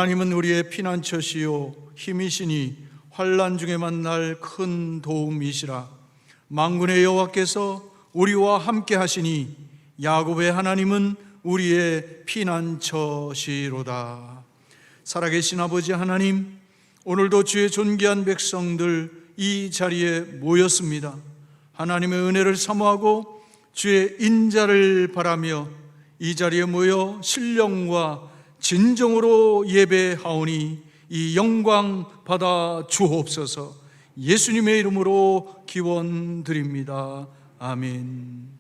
하나님은 우리의 피난처시요 힘이시니 환난 중에 만날 큰 도움이시라. 만군의 여호와께서 우리와 함께 하시니 야곱의 하나님은 우리의 피난처시로다. 살아계신 아버지 하나님, 오늘도 주의 존귀한 백성들 이 자리에 모였습니다. 하나님의 은혜를 사모하고 주의 인자를 바라며 이 자리에 모여 신령과 진정으로 예배하오니 이 영광 받아 주옵소서. 예수님의 이름으로 기원드립니다. 아멘.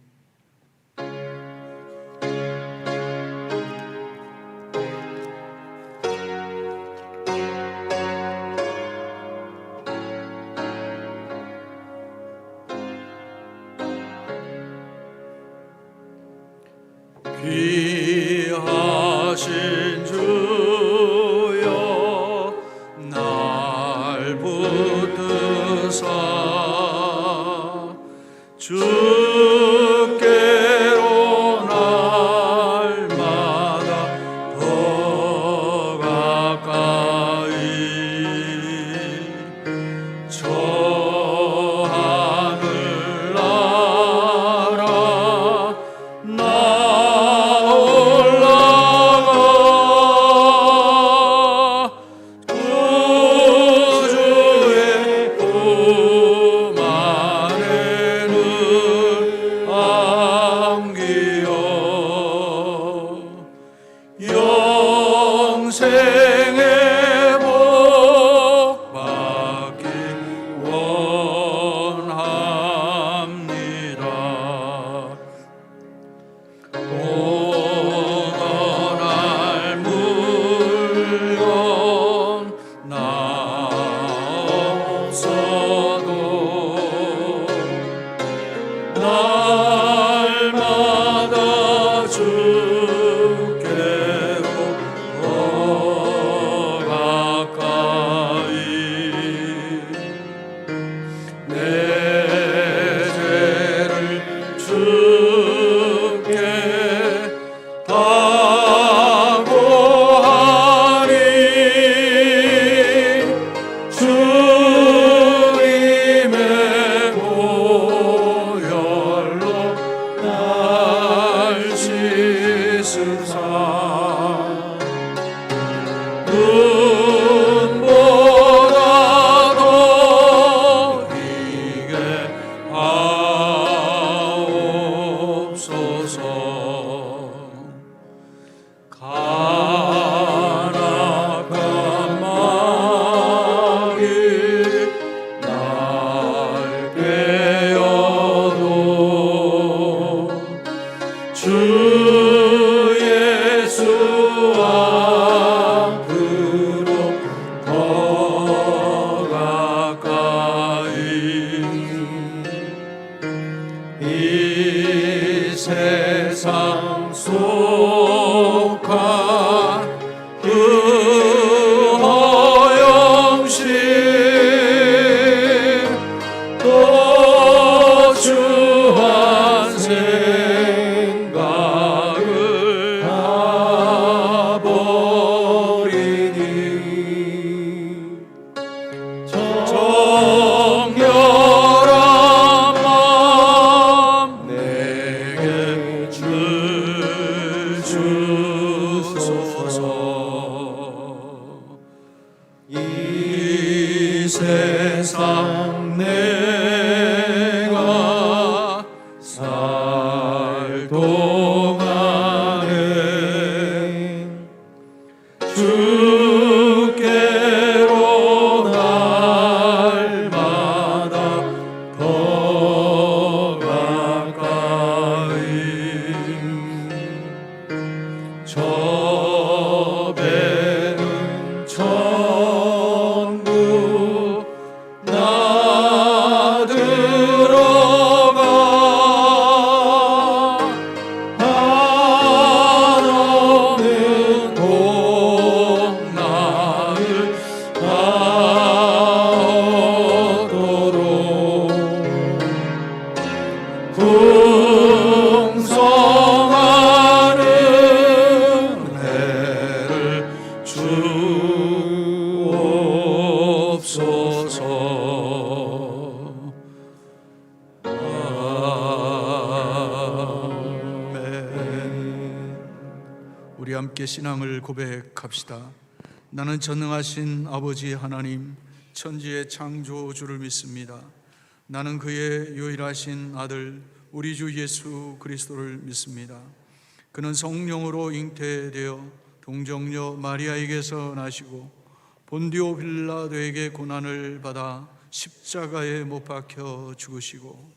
귀하신 주여 날 붙드사 주께로 날마다 더 가까이 저 하늘 나라 영생의 복 받기 원합니다. 오너날 물건 나 없어도 날마다 주께로 더 가까이 내 죄를 주께 당고하니 주님의 보혈로 날 씻으사 눈보다 더 이게 하옵소서. 간악한 마귀 날 꿰어도 주 예수 앞으로 더 가까이 이 세상 속한 그 허영심 또 주한 생각을 다 버리니 정결한 마음 내게 주소서. 이 세상 내가 살 동안에 주께로 날마다 더 가까이 저 배는 천국 나 들어가 한없는 복락을 얻도록 풍성한 은혜 우리 함께 신앙을 고백합시다. 나는 전능하신 아버지 하나님, 천지의 창조주를 믿습니다. 나는 그의 유일하신 아들 우리 주 예수 그리스도를 믿습니다. 그는 성령으로 잉태되어 동정녀 마리아에게서 나시고 본디오 빌라도에게 고난을 받아 십자가에 못 박혀 죽으시고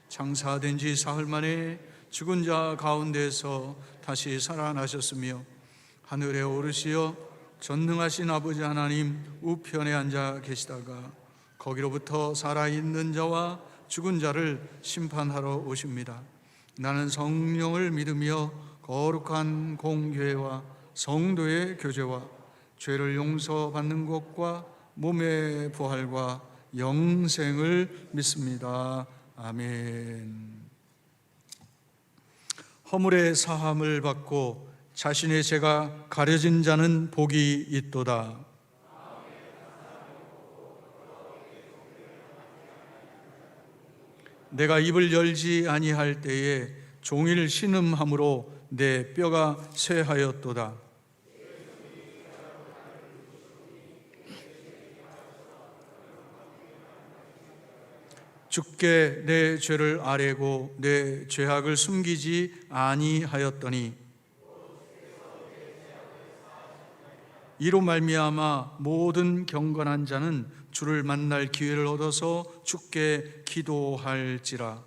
장사된 지 사흘 만에 죽은 자 가운데서 다시 살아나셨으며 하늘에 오르시어 전능하신 아버지 하나님 우편에 앉아 계시다가 거기로부터 살아있는 자와 죽은 자를 심판하러 오십니다. 나는 성령을 믿으며 거룩한 공교회와 성도의 교제와 죄를 용서받는 것과 몸의 부활과 영생을 믿습니다. 아멘. 허물의 사함을 받고 자신의 죄가 가려진 자는 복이 있도다. 내가 입을 열지 아니할 때에 종일 신음함으로 내 뼈가 쇠하였도다. 주께 내 죄를 아뢰고 내 죄악을 숨기지 아니하였더니 이로 말미암아 모든 경건한 자는 주를 만날 기회를 얻어서 주께 기도할지라.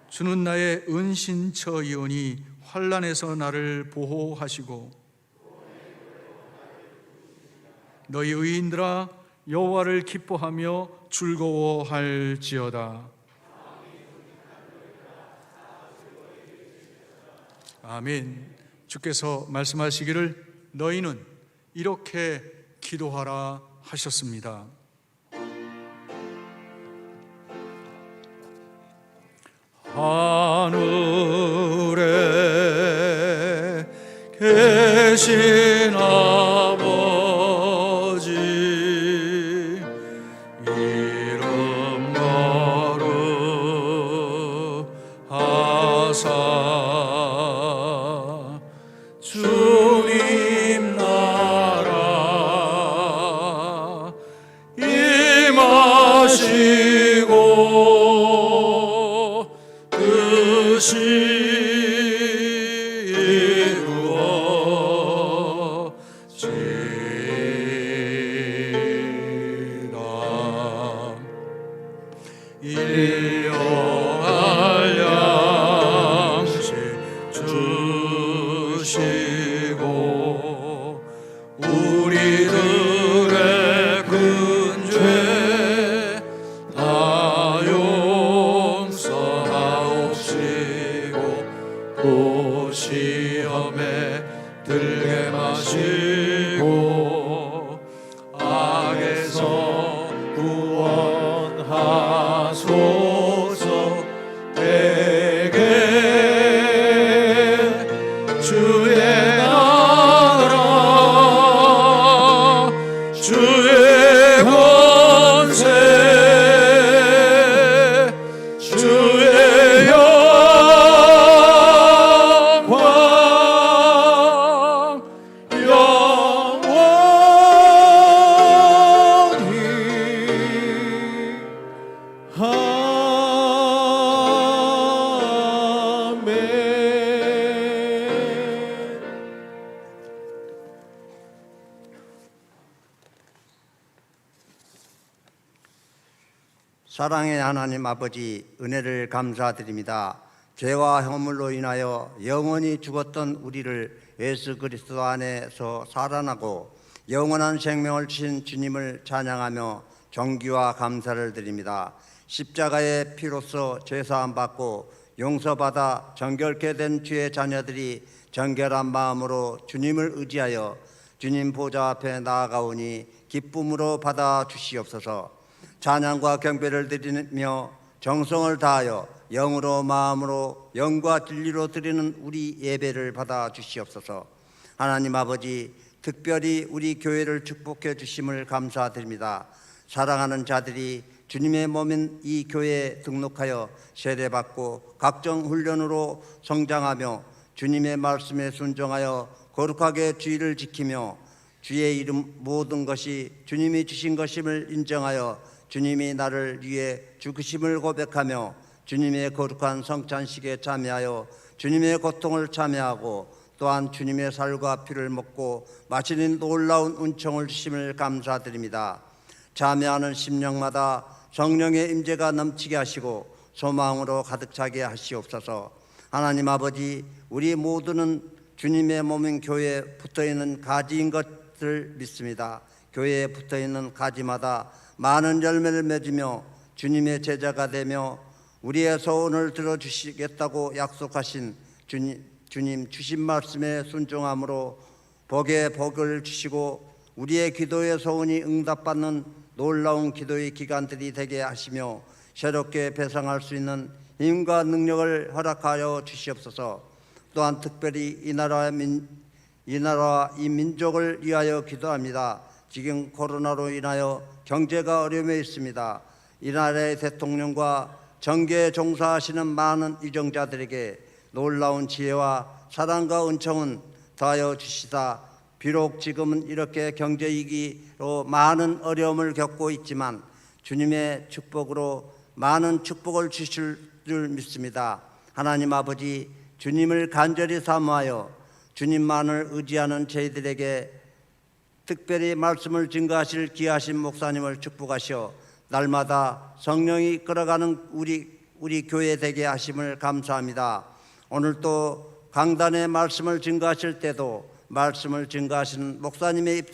주는 나의 은신처이오니 환난에서 나를 보호하시고 너희 의인들아 여호와를 기뻐하며 즐거워할지어다. 아멘. 주께서 말씀하시기를 너희는 이렇게 기도하라 하셨습니다. 하늘에 계신 아버지 이름 거룩하사 주님 나라 임하시고 뜻이 일용할 양식 주시고 우리들의 큰 죄 다 용서하옵시고 또 시험에 들게 마시고 악에서 구원하소서. 내게 주의 나라 주의 권세 주의 영광 사랑의 하나님 아버지, 은혜를 감사드립니다. 죄와 허물로 인하여 영원히 죽었던 우리를 예수 그리스도 안에서 살아나고 영원한 생명을 주신 주님을 찬양하며 존귀와 감사를 드립니다. 십자가의 피로써 죄사함 받고 용서받아 정결케 된 주의 자녀들이 정결한 마음으로 주님을 의지하여 주님 보좌 앞에 나아가오니 기쁨으로 받아 주시옵소서. 찬양과 경배를 드리며 정성을 다하여 영으로 마음으로 영과 진리로 드리는 우리 예배를 받아 주시옵소서. 하나님 아버지, 특별히 우리 교회를 축복해 주심을 감사드립니다. 사랑하는 자들이 주님의 몸인 이 교회에 등록하여 세례받고 각종 훈련으로 성장하며 주님의 말씀에 순종하여 거룩하게 주의를 지키며 주의 이름 모든 것이 주님이 주신 것임을 인정하여 주님이 나를 위해 죽으심을 고백하며 주님의 거룩한 성찬식에 참여하여 주님의 고통을 참여하고 또한 주님의 살과 피를 먹고 마치는 놀라운 은총을 주심을 감사드립니다. 참여하는 심령마다 성령의 임재가 넘치게 하시고 소망으로 가득 차게 하시옵소서. 하나님 아버지, 우리 모두는 주님의 몸인 교회에 붙어있는 가지인 것을 믿습니다. 교회에 붙어있는 가지마다 많은 열매를 맺으며 주님의 제자가 되며 우리의 소원을 들어주시겠다고 약속하신 주님 주신 말씀에 순종함으로 복에 복을 주시고 우리의 기도의 소원이 응답받는 놀라운 기도의 기간들이 되게 하시며 새롭게 배상할 수 있는 힘과 능력을 허락하여 주시옵소서. 또한 특별히 이 나라와 이 민족을 위하여 기도합니다. 지금 코로나로 인하여 경제가 어려움에 있습니다. 이 나라의 대통령과 정계에 종사하시는 많은 위정자들에게 놀라운 지혜와 사랑과 은총은 더하여 주시다. 비록 지금은 이렇게 경제 위기로 많은 어려움을 겪고 있지만 주님의 축복으로 많은 축복을 주실 줄 믿습니다. 하나님 아버지, 주님을 간절히 사모하여 주님만을 의지하는 저희들에게 특별히 말씀을 증거하실 귀하신 목사님을 축복하시어 날마다 성령이 이끌어가는 우리 교회 되게 하심을 감사합니다. 오늘 또 강단에 말씀을 증거하실 때도 말씀을 증거하시는 목사님의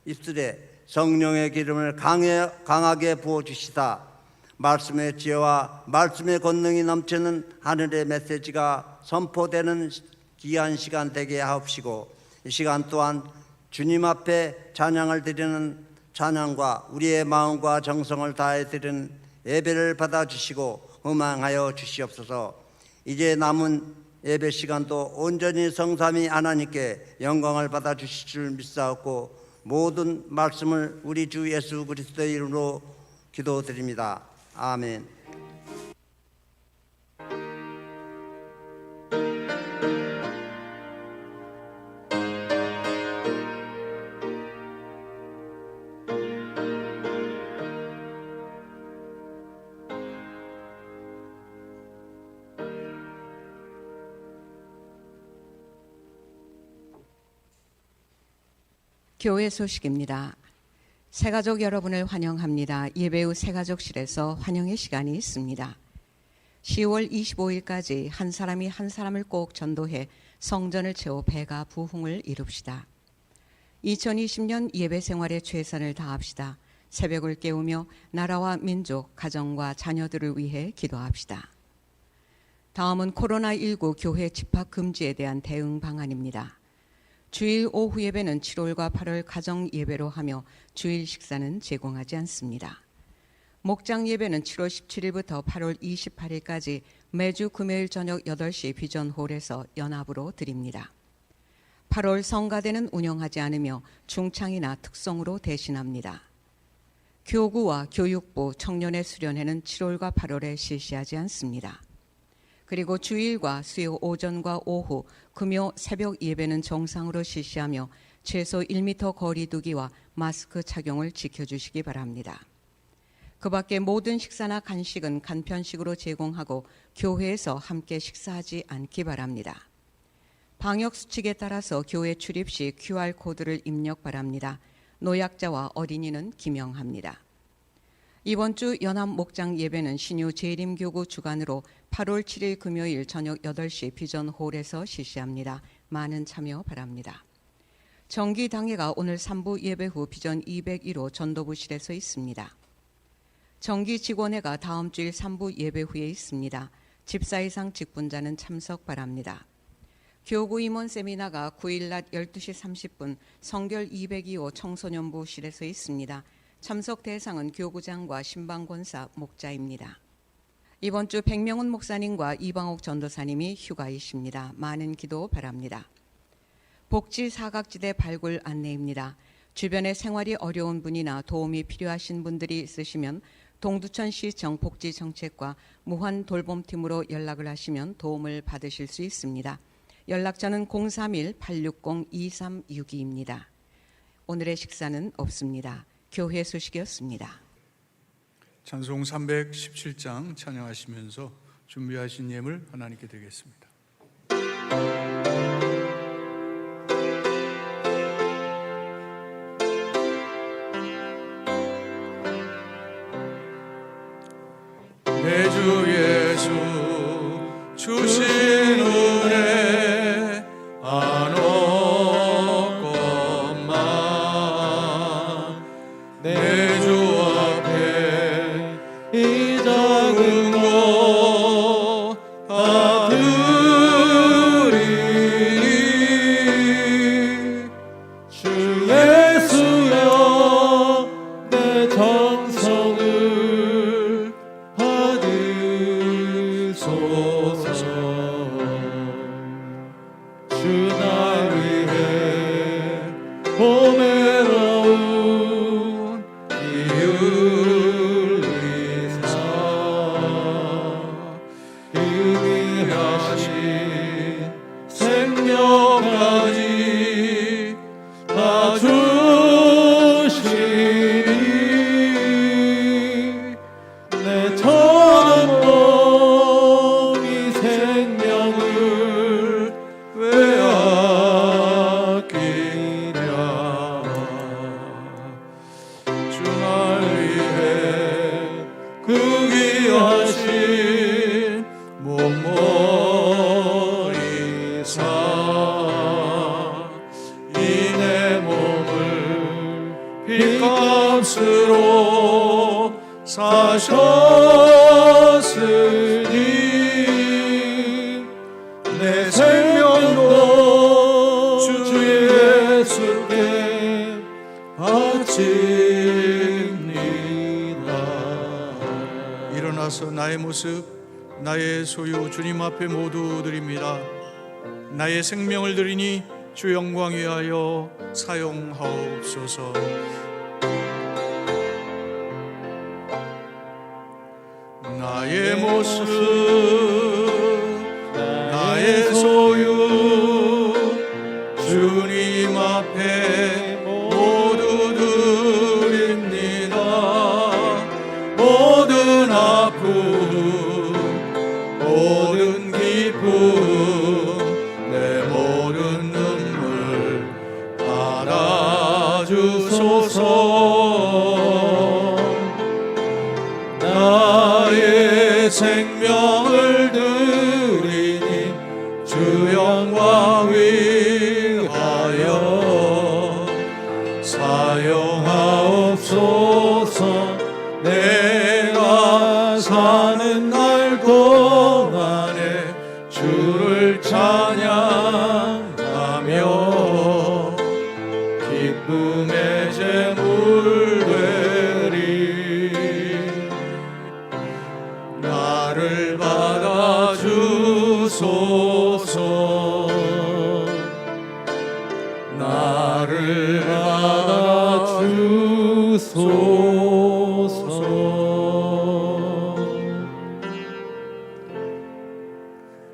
입술에 성령의 기름을 강하게 부어주시다. 말씀의 지혜와 말씀의 권능이 넘치는 하늘의 메시지가 선포되는 귀한 시간 되게 하옵시고 이 시간 또한 주님 앞에 찬양을 드리는 찬양과 우리의 마음과 정성을 다해 드리는 예배를 받아주시고 음행하여 주시옵소서. 이제 남은 예배 시간도 온전히 성삼위 하나님께 영광을 받아주실 줄 믿사옵고 모든 말씀을 우리 주 예수 그리스도의 이름으로 기도드립니다. 아멘. 교회 소식입니다. 새가족 여러분을 환영합니다. 예배 후 새가족실에서 환영의 시간이 있습니다. 10월 25일까지 한 사람이 한 사람을 꼭 전도해 성전을 채워 배가 부흥을 이룹시다. 2020년 예배 생활에 최선을 다합시다. 새벽을 깨우며 나라와 민족, 가정과 자녀들을 위해 기도합시다. 다음은 코로나19 교회 집합 금지에 대한 대응 방안입니다. 주일 오후 예배는 7월과 8월 가정 예배로 하며 주일 식사는 제공하지 않습니다. 목장 예배는 7월 17일부터 8월 28일까지 매주 금요일 저녁 8시 비전홀에서 연합으로 드립니다. 8월 성가대는 운영하지 않으며 중창이나 특성으로 대신합니다. 교구와 교육부 청년의 수련회는 7월과 8월에 실시하지 않습니다. 그리고 주일과 수요 오전과 오후, 금요 새벽 예배는 정상으로 실시하며 최소 1m 거리 두기와 마스크 착용을 지켜주시기 바랍니다. 그 밖에 모든 식사나 간식은 간편식으로 제공하고 교회에서 함께 식사하지 않기 바랍니다. 방역수칙에 따라서 교회 출입 시 QR코드를 입력 바랍니다. 노약자와 어린이는 기명합니다. 이번 주 연합 목장 예배는 신유 재림교구 주관으로 8월 7일 금요일 저녁 8시 비전홀에서 실시합니다. 많은 참여 바랍니다. 정기당회가 오늘 3부 예배 후 비전 201호 전도부실에서 있습니다. 정기직원회가 다음 주일 3부 예배 후에 있습니다. 집사 이상 직분자는 참석 바랍니다. 교구 임원 세미나가 9일 낮 12시 30분 성결 202호 청소년부실에서 있습니다. 참석 대상은 교구장과 신방권사 목자입니다. 이번 주 백명훈 목사님과 이방옥 전도사님이 휴가이십니다. 많은 기도 바랍니다. 복지 사각지대 발굴 안내입니다. 주변에 생활이 어려운 분이나 도움이 필요하신 분들이 있으시면 동두천시청 복지정책과 무한돌봄팀으로 연락을 하시면 도움을 받으실 수 있습니다. 연락처는 031-860-2362입니다. 오늘의 식사는 없습니다. 교회 소식이었습니다. 찬송 317장 찬양하시면서 준비하신 예물 하나님께 드리겠습니다. 내 주 예수 주신 은혜 안 없건만 내 주 앞에 이 작은 것 다 드리니 주 예수여 내 정성을 받으소서. 주 날 위해 보배로운 이을 위사 의미하신 생명까지 다 주시니 내 천한 몸이 생명을 빼앗기랴. 주 날 위해 그 귀하신 몸머리사 이 내 몸을 핏값으로 사셨으니 내 생명도 주 예수께 바칩니다. 일어나서 나의 모습 나의 소유 주님 앞에 모두 드립니다. 나의 생명을 드리니 주 영광 위하여 사용하옵소서. 나의 모습 나의 소유 주님 앞에 모두 드립니다. 모든 아픔 모든 기쁨 내 모든 눈물 받아주소서. 나의 생명을 드리니 주 영광 위하여 사용하옵소서. 내가 사는 날 동안에 주를 찬양하며 기쁨의 제물 되리. 나를 받아주소서. 나를 받아주소서.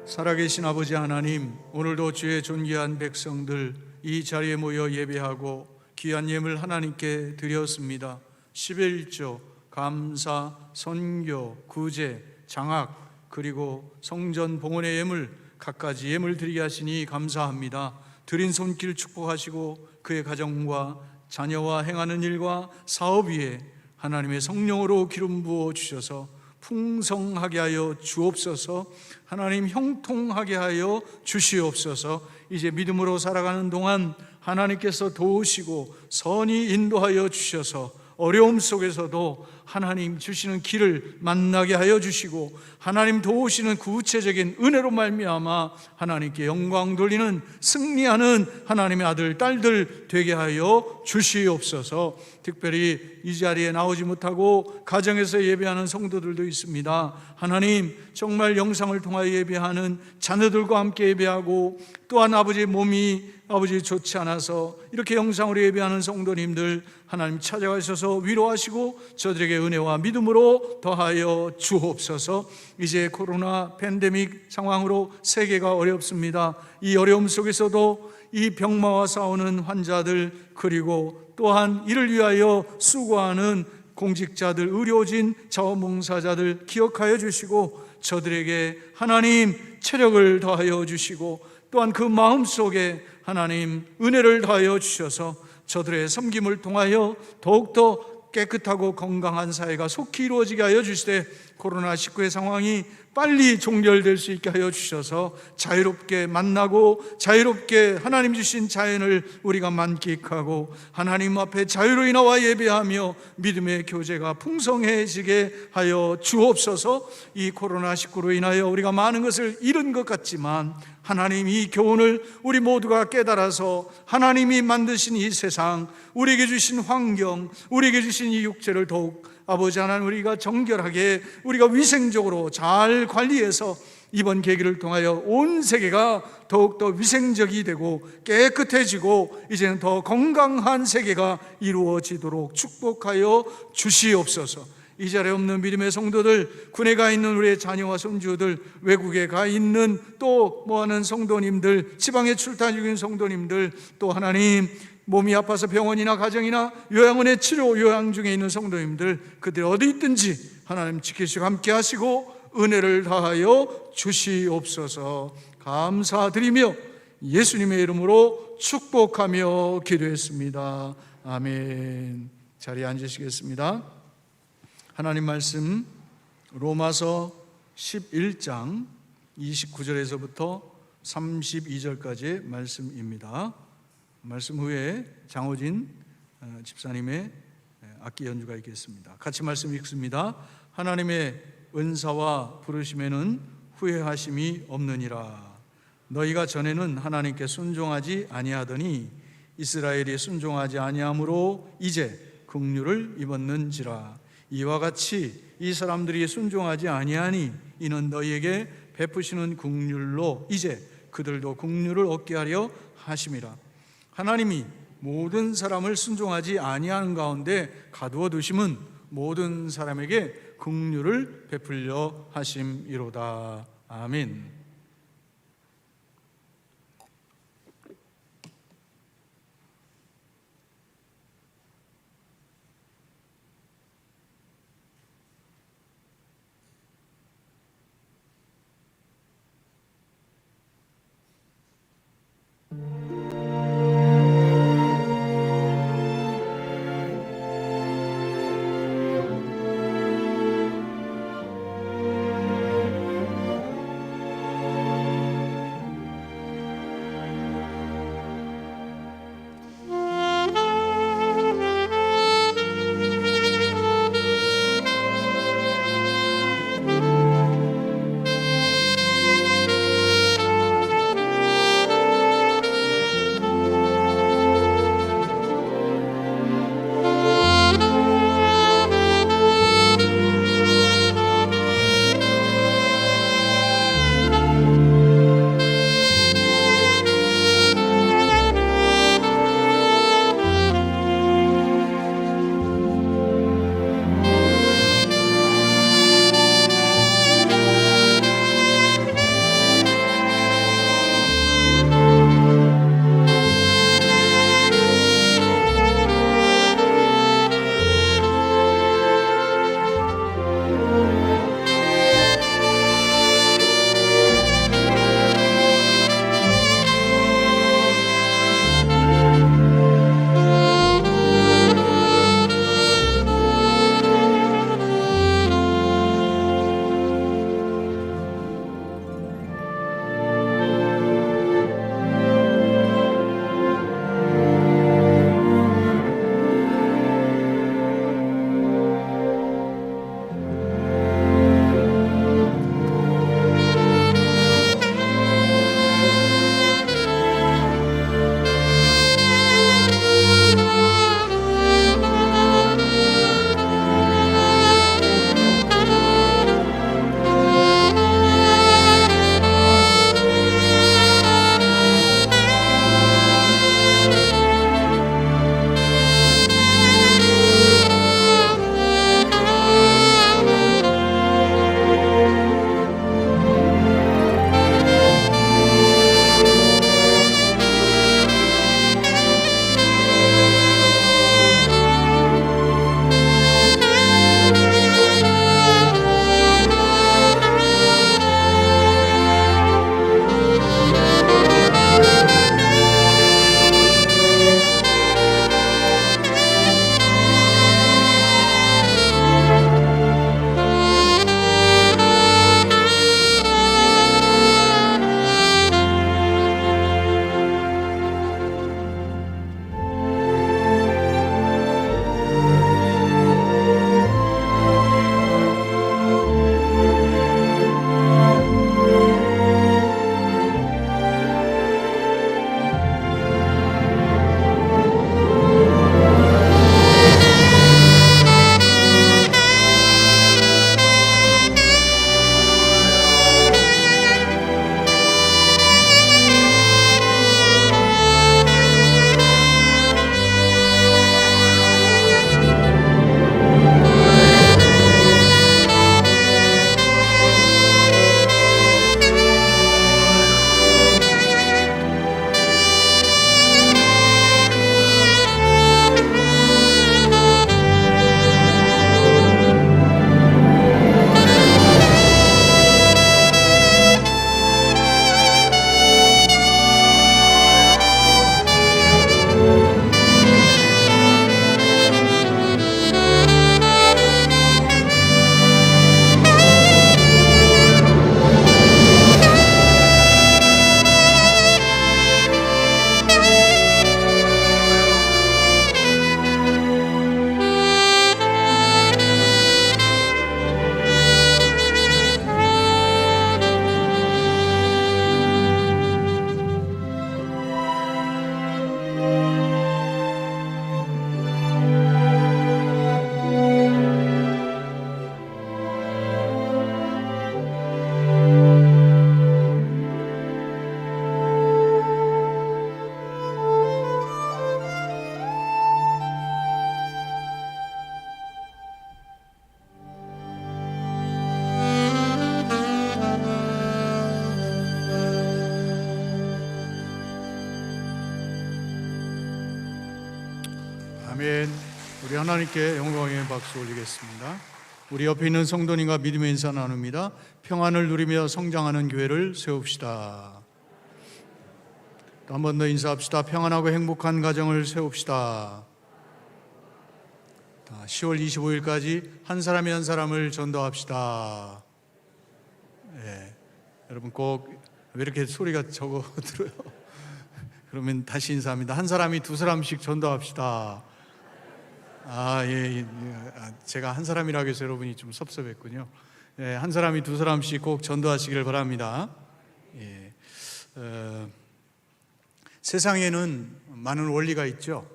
살아계신 아버지 하나님, 오늘도 주의 존귀한 백성들 이 자리에 모여 예배하고 귀한 예물 하나님께 드렸습니다. 11조, 감사, 선교, 구제, 장학, 그리고 성전 봉헌의 예물 갖가지 예물 드리게 하시니 감사합니다. 드린 손길 축복하시고 그의 가정과 자녀와 행하는 일과 사업 위에 하나님의 성령으로 기름 부어 주셔서 풍성하게 하여 주옵소서. 하나님 형통하게 하여 주시옵소서. 이제 믿음으로 살아가는 동안 하나님께서 도우시고 선히 인도하여 주셔서 어려움 속에서도 하나님 주시는 길을 만나게 하여 주시고 하나님 도우시는 구체적인 은혜로 말미암아 하나님께 영광 돌리는 승리하는 하나님의 아들 딸들 되게 하여 주시옵소서. 특별히 이 자리에 나오지 못하고 가정에서 예배하는 성도들도 있습니다. 하나님 정말 영상을 통하여 예배하는 자녀들과 함께 예배하고 또한 아버지의 몸이 아버지 좋지 않아서 이렇게 영상으로 예배하는 성도님들 하나님 찾아가셔서 위로하시고 저들에게 우리에게 은혜와 믿음으로 더하여 주옵소서. 이제 코로나 팬데믹 상황으로 세계가 어렵습니다. 이 어려움 속에서도 이 병마와 싸우는 환자들, 그리고 또한 이를 위하여 수고하는 공직자들, 의료진, 자원봉사자들 기억하여 주시고, 저들에게 하나님 체력을 더하여 주시고, 또한 그 마음속에 하나님 은혜를 더하여 주셔서 저들의 섬김을 통하여 더욱더 깨끗하고 건강한 사회가 속히 이루어지게 하여 주시되, 코로나19의 상황이 빨리 종결될 수 있게 하여 주셔서 자유롭게 만나고 자유롭게 하나님 주신 자연을 우리가 만끽하고 하나님 앞에 자유로이 나와 예배하며 믿음의 교제가 풍성해지게 하여 주옵소서. 이 코로나19로 인하여 우리가 많은 것을 잃은 것 같지만 하나님, 이 교훈을 우리 모두가 깨달아서 하나님이 만드신 이 세상, 우리에게 주신 환경, 우리에게 주신 이 육체를 더욱 아버지 하나님, 우리가 정결하게, 우리가 위생적으로 잘 관리해서 이번 계기를 통하여 온 세계가 더욱더 위생적이 되고 깨끗해지고 이제는 더 건강한 세계가 이루어지도록 축복하여 주시옵소서. 이 자리에 없는 믿음의 성도들, 군에 가 있는 우리의 자녀와 손주들, 외국에 가 있는 또 뭐하는 성도님들, 지방에 출타 중인 성도님들, 또 하나님 몸이 아파서 병원이나 가정이나 요양원에 치료 요양 중에 있는 성도님들, 그들 어디 있든지 하나님 지키시고 함께 하시고 은혜를 다하여 주시옵소서. 감사드리며 예수님의 이름으로 축복하며 기도했습니다. 아멘. 자리에 앉으시겠습니다. 하나님 말씀 로마서 11장 29절에서부터 32절까지의 말씀입니다. 말씀 후에 장호진 집사님의 악기 연주가 있겠습니다. 같이 말씀 읽습니다. 하나님의 은사와 부르심에는 후회하심이 없느니라. 너희가 전에는 하나님께 순종하지 아니하더니 이스라엘이 순종하지 아니함으로 이제 긍휼을 입었는지라. 이와 같이 이 사람들이 순종하지 아니하니 이는 너희에게 베푸시는 긍휼로 이제 그들도 긍휼을 얻게 하려 하심이라. 하나님이 모든 사람을 순종하지 아니하는 가운데 가두어 두심은 모든 사람에게 긍휼을 베풀려 하심이로다. 아멘. 아멘. 우리 하나님께 영광의 박수 올리겠습니다. 우리 옆에 있는 성도님과 믿음의 인사 나눕니다. 평안을 누리며 성장하는 교회를 세웁시다. 또 한 번 더 인사합시다. 평안하고 행복한 가정을 세웁시다. 10월 25일까지 한 사람이 한 사람을 전도합시다. 여러분 꼭 왜 이렇게 소리가 적어 들어요? 그러면 다시 인사합니다. 한 사람이 두 사람씩 전도합시다. 제가 한 사람이라고 해서 여러분이 좀 섭섭했군요. 한 사람이 두 사람씩 꼭 전도하시기를 바랍니다. 세상에는 많은 원리가 있죠.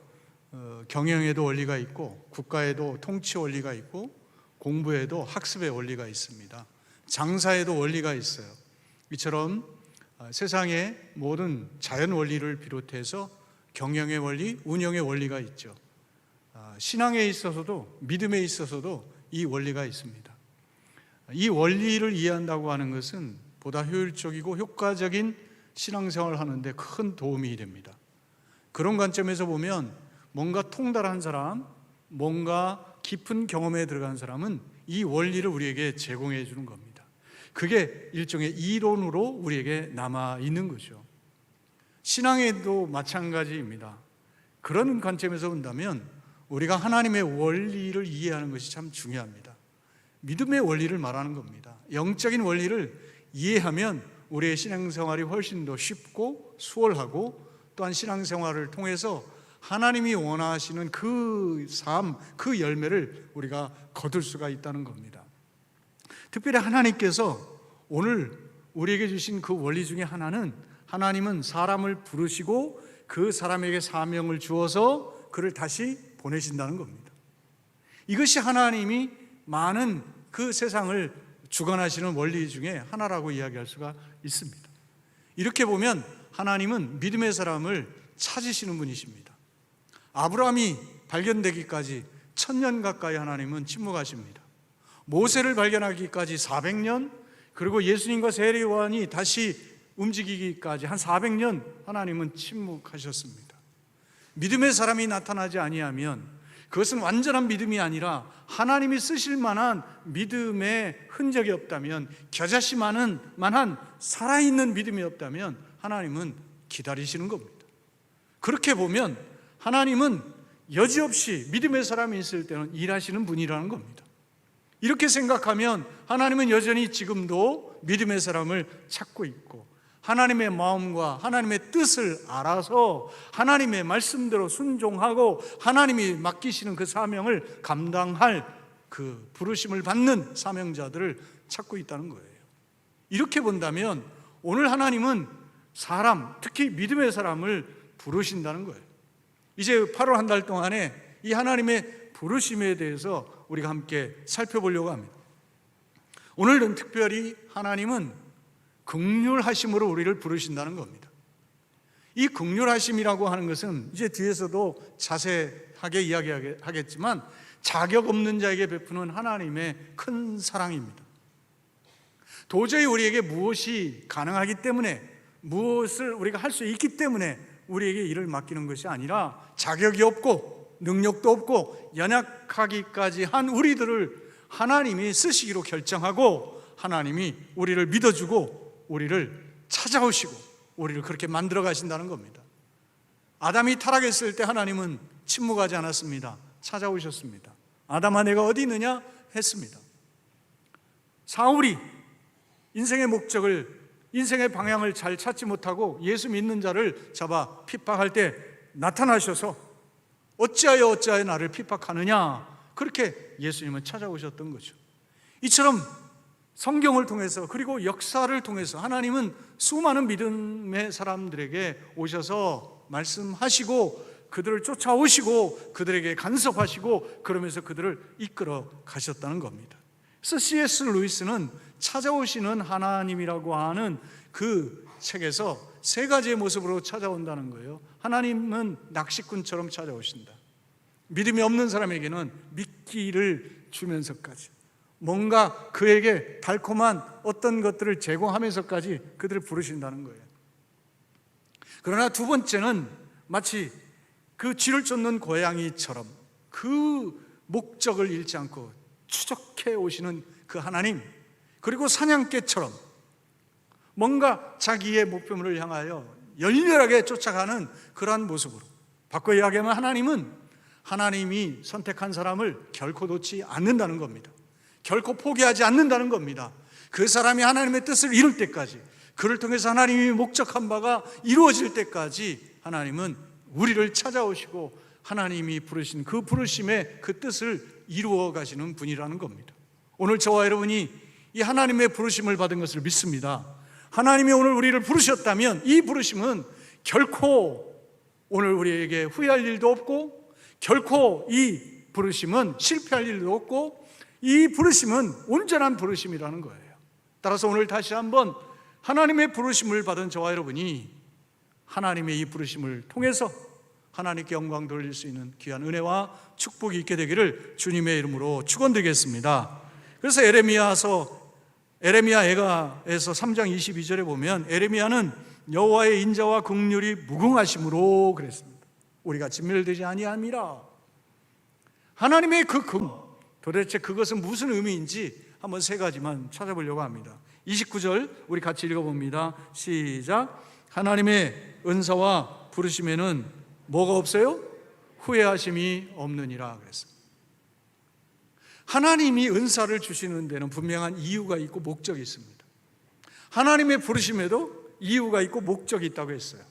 경영에도 원리가 있고, 국가에도 통치 원리가 있고, 공부에도 학습의 원리가 있습니다. 장사에도 원리가 있어요. 이처럼 세상의 모든 자연 원리를 비롯해서 경영의 원리, 운영의 원리가 있죠. 신앙에 있어서도 믿음에 있어서도 이 원리가 있습니다. 이 원리를 이해한다고 하는 것은 보다 효율적이고 효과적인 신앙생활을 하는데 큰 도움이 됩니다. 그런 관점에서 보면 뭔가 통달한 사람, 뭔가 깊은 경험에 들어간 사람은 이 원리를 우리에게 제공해 주는 겁니다. 그게 일종의 이론으로 우리에게 남아 있는 거죠. 신앙에도 마찬가지입니다. 그런 관점에서 본다면 우리가 하나님의 원리를 이해하는 것이 참 중요합니다. 믿음의 원리를 말하는 겁니다. 영적인 원리를 이해하면 우리의 신앙생활이 훨씬 더 쉽고 수월하고, 또한 신앙생활을 통해서 하나님이 원하시는 그 삶, 그 열매를 우리가 거둘 수가 있다는 겁니다. 특별히 하나님께서 오늘 우리에게 주신 그 원리 중에 하나는, 하나님은 사람을 부르시고 그 사람에게 사명을 주어서 그를 다시 보내신다는 겁니다. 이것이 하나님이 많은 그 세상을 주관하시는 원리 중에 하나라고 이야기할 수가 있습니다. 이렇게 보면 하나님은 믿음의 사람을 찾으시는 분이십니다. 아브라함이 발견되기까지 1000년 가까이 하나님은 침묵하십니다. 모세를 발견하기까지 400년, 그리고 예수님과 세례 요한이 다시 움직이기까지 한 400년 하나님은 침묵하셨습니다. 믿음의 사람이 나타나지 아니하면 그것은 완전한 믿음이 아니라 하나님이 쓰실 만한 믿음의 흔적이 없다면, 겨자씨만한 살아있는 믿음이 없다면 하나님은 기다리시는 겁니다. 그렇게 보면 하나님은 여지없이 믿음의 사람이 있을 때는 일하시는 분이라는 겁니다. 이렇게 생각하면 하나님은 여전히 지금도 믿음의 사람을 찾고 있고, 하나님의 마음과 하나님의 뜻을 알아서 하나님의 말씀대로 순종하고 하나님이 맡기시는 그 사명을 감당할 그 부르심을 받는 사명자들을 찾고 있다는 거예요. 이렇게 본다면 오늘 하나님은 사람, 특히 믿음의 사람을 부르신다는 거예요. 이제 8월 한 달 동안에 이 하나님의 부르심에 대해서 우리가 함께 살펴보려고 합니다. 오늘은 특별히 하나님은 긍휼하심으로 우리를 부르신다는 겁니다. 이 긍휼하심이라고 하는 것은 이제 뒤에서도 자세하게 이야기하겠지만 자격 없는 자에게 베푸는 하나님의 큰 사랑입니다. 도저히 우리에게 무엇이 가능하기 때문에, 무엇을 우리가 할 수 있기 때문에 우리에게 일을 맡기는 것이 아니라, 자격이 없고 능력도 없고 연약하기까지 한 우리들을 하나님이 쓰시기로 결정하고, 하나님이 우리를 믿어주고 우리를 찾아오시고 우리를 그렇게 만들어 가신다는 겁니다. 아담이 타락했을 때 하나님은 침묵하지 않았습니다. 찾아오셨습니다. 아담아 내가 어디 있느냐 했습니다. 사울이 인생의 목적을, 인생의 방향을 잘 찾지 못하고 예수 믿는 자를 잡아 핍박할 때 나타나셔서 어찌하여 나를 핍박하느냐, 그렇게 예수님은 찾아오셨던 거죠. 이처럼 성경을 통해서, 그리고 역사를 통해서 하나님은 수많은 믿음의 사람들에게 오셔서 말씀하시고 그들을 쫓아오시고 그들에게 간섭하시고 그러면서 그들을 이끌어 가셨다는 겁니다. 그래서 C.S. 루이스는 찾아오시는 하나님이라고 하는 그 책에서 세 가지의 모습으로 찾아온다는 거예요. 하나님은 낚시꾼처럼 찾아오신다. 믿음이 없는 사람에게는 미끼를 주면서까지, 뭔가 그에게 달콤한 어떤 것들을 제공하면서까지 그들을 부르신다는 거예요. 그러나 두 번째는 마치 그 쥐를 쫓는 고양이처럼 그 목적을 잃지 않고 추적해 오시는 그 하나님, 그리고 사냥개처럼 뭔가 자기의 목표물을 향하여 열렬하게 쫓아가는 그러한 모습으로, 바꿔 이야기하면 하나님이 선택한 사람을 결코 놓지 않는다는 겁니다. 결코 포기하지 않는다는 겁니다. 그 사람이 하나님의 뜻을 이룰 때까지, 그를 통해서 하나님이 목적한 바가 이루어질 때까지 하나님은 우리를 찾아오시고 하나님이 부르신 그 부르심의 그 뜻을 이루어 가시는 분이라는 겁니다. 오늘 저와 여러분이 이 하나님의 부르심을 받은 것을 믿습니다. 하나님이 오늘 우리를 부르셨다면 이 부르심은 결코 오늘 우리에게 후회할 일도 없고, 결코 이 부르심은 실패할 일도 없고, 이 부르심은 온전한 부르심이라는 거예요. 따라서 오늘 다시 한번 하나님의 부르심을 받은 저와 여러분이 하나님의 이 부르심을 통해서 하나님께 영광 돌릴 수 있는 귀한 은혜와 축복이 있게 되기를 주님의 이름으로 축원드리겠습니다. 그래서 에레미야에서 3장 22절에 보면 에레미야는 여호와의 인자와 긍휼이 무궁하심으로 그랬습니다. 우리가 진멸되지 아니함이라. 하나님의 도대체 그것은 무슨 의미인지 한번 세 가지만 찾아보려고 합니다. 29절 우리 같이 읽어봅니다. 시작. 하나님의 은사와 부르심에는 뭐가 없어요? 후회하심이 없느니라 그랬습니다. 하나님이 은사를 주시는 데는 분명한 이유가 있고 목적이 있습니다. 하나님의 부르심에도 이유가 있고 목적이 있다고 했어요.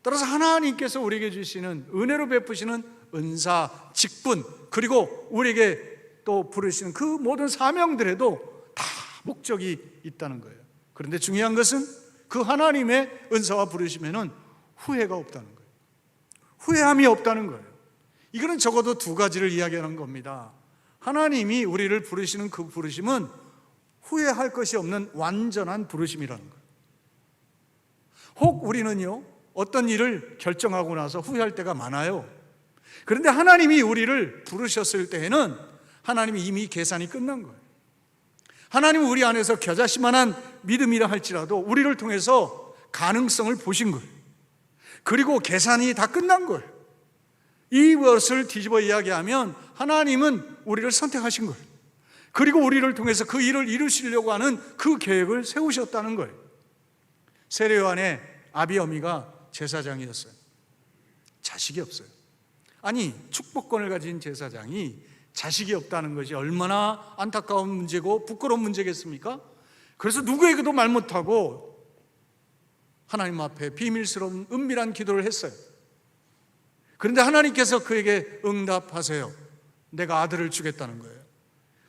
따라서 하나님께서 우리에게 주시는 은혜로 베푸시는 은사, 직분, 그리고 우리에게 또 부르시는 그 모든 사명들에도 다 목적이 있다는 거예요. 그런데 중요한 것은 그 하나님의 은사와 부르심에는 후회가 없다는 거예요. 후회함이 없다는 거예요. 이거는 적어도 두 가지를 이야기하는 겁니다. 하나님이 우리를 부르시는 그 부르심은 후회할 것이 없는 완전한 부르심이라는 거예요. 혹 우리는요, 어떤 일을 결정하고 나서 후회할 때가 많아요. 그런데 하나님이 우리를 부르셨을 때에는 하나님이 이미 계산이 끝난 거예요. 하나님은 우리 안에서 겨자씨만한 믿음이라 할지라도 우리를 통해서 가능성을 보신 거예요. 그리고 계산이 다 끝난 거예요. 이것을 뒤집어 이야기하면 하나님은 우리를 선택하신 거예요. 그리고 우리를 통해서 그 일을 이루시려고 하는 그 계획을 세우셨다는 거예요. 세례요한의 아비어미가 제사장이었어요. 자식이 없어요. 아니, 축복권을 가진 제사장이 자식이 없다는 것이 얼마나 안타까운 문제고 부끄러운 문제겠습니까? 그래서 누구에게도 말 못하고 하나님 앞에 비밀스러운 은밀한 기도를 했어요. 그런데 하나님께서 그에게 응답하세요. 내가 아들을 주겠다는 거예요.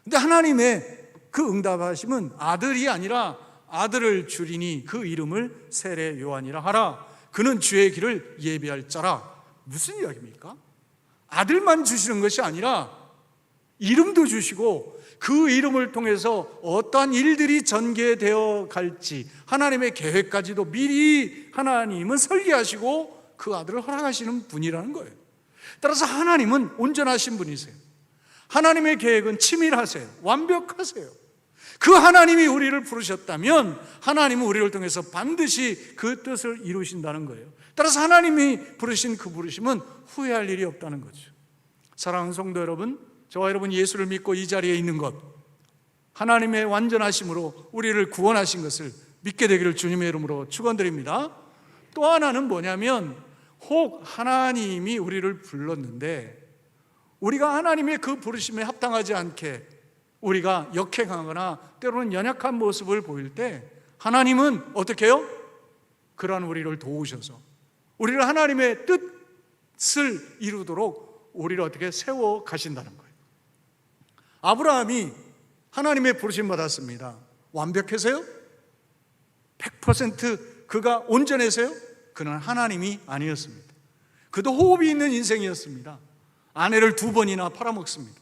근데 하나님의 그 응답하심은 아들이 아니라 아들을 주리니 그 이름을 세례 요한이라 하라. 그는 주의 길을 예비할 자라. 무슨 이야기입니까? 아들만 주시는 것이 아니라 이름도 주시고 그 이름을 통해서 어떠한 일들이 전개되어 갈지 하나님의 계획까지도 미리 하나님은 설계하시고 그 아들을 허락하시는 분이라는 거예요. 따라서 하나님은 온전하신 분이세요. 하나님의 계획은 치밀하세요. 완벽하세요. 그 하나님이 우리를 부르셨다면 하나님은 우리를 통해서 반드시 그 뜻을 이루신다는 거예요. 따라서 하나님이 부르신 그 부르심은 후회할 일이 없다는 거죠. 사랑하는 성도 여러분, 저와 여러분 예수를 믿고 이 자리에 있는 것, 하나님의 완전하심으로 우리를 구원하신 것을 믿게 되기를 주님의 이름으로 축원드립니다. 또 하나는 뭐냐면, 혹 하나님이 우리를 불렀는데 우리가 하나님의 그 부르심에 합당하지 않게 우리가 역행하거나 때로는 연약한 모습을 보일 때 하나님은 어떻게 해요? 그러한 우리를 도우셔서 우리를 하나님의 뜻을 이루도록 우리를 어떻게 세워 가신다는 거예요. 아브라함이 하나님의 부르심 받았습니다. 완벽해서요? 100% 그가 온전해서요? 그는 하나님이 아니었습니다. 그도 호흡이 있는 인생이었습니다. 아내를 2번이나 팔아먹습니다.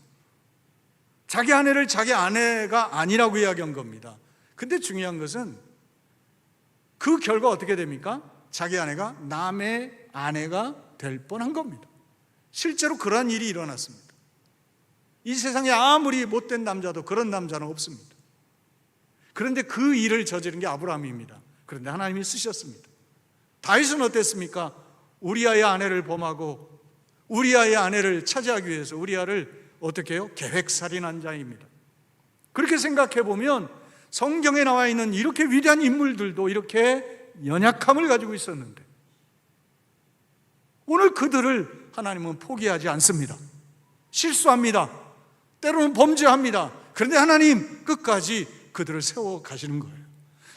자기 아내를 자기 아내가 아니라고 이야기한 겁니다. 근데 중요한 것은 그 결과 어떻게 됩니까? 자기 아내가 남의 아내가 될 뻔한 겁니다. 실제로 그러한 일이 일어났습니다. 이 세상에 아무리 못된 남자도 그런 남자는 없습니다. 그런데 그 일을 저지른 게 아브라함입니다. 그런데 하나님이 쓰셨습니다. 다윗은 어땠습니까? 우리아의 아내를 범하고 우리아의 아내를 차지하기 위해서 우리아를 어떻게 해요? 계획살인한 자입니다. 그렇게 생각해 보면 성경에 나와 있는 이렇게 위대한 인물들도 이렇게 연약함을 가지고 있었는데 오늘 그들을 하나님은 포기하지 않습니다. 실수합니다. 때로는 범죄합니다. 그런데 하나님 끝까지 그들을 세워 가시는 거예요.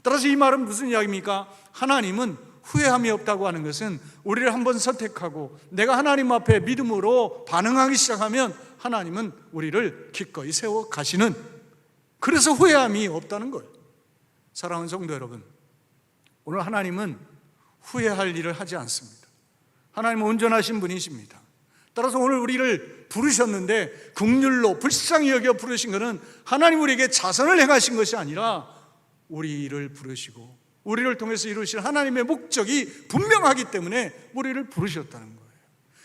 따라서 이 말은 무슨 이야기입니까? 하나님은 후회함이 없다고 하는 것은 우리를 한번 선택하고 내가 하나님 앞에 믿음으로 반응하기 시작하면 하나님은 우리를 기꺼이 세워 가시는, 그래서 후회함이 없다는 거예요. 사랑하는 성도 여러분, 오늘 하나님은 후회할 일을 하지 않습니다. 하나님은 온전하신 분이십니다. 따라서 오늘 우리를 부르셨는데 긍휼로 불쌍히 여겨 부르신 것은 하나님 우리에게 자선을 행하신 것이 아니라 우리를 부르시고 우리를 통해서 이루실 하나님의 목적이 분명하기 때문에 우리를 부르셨다는 거예요.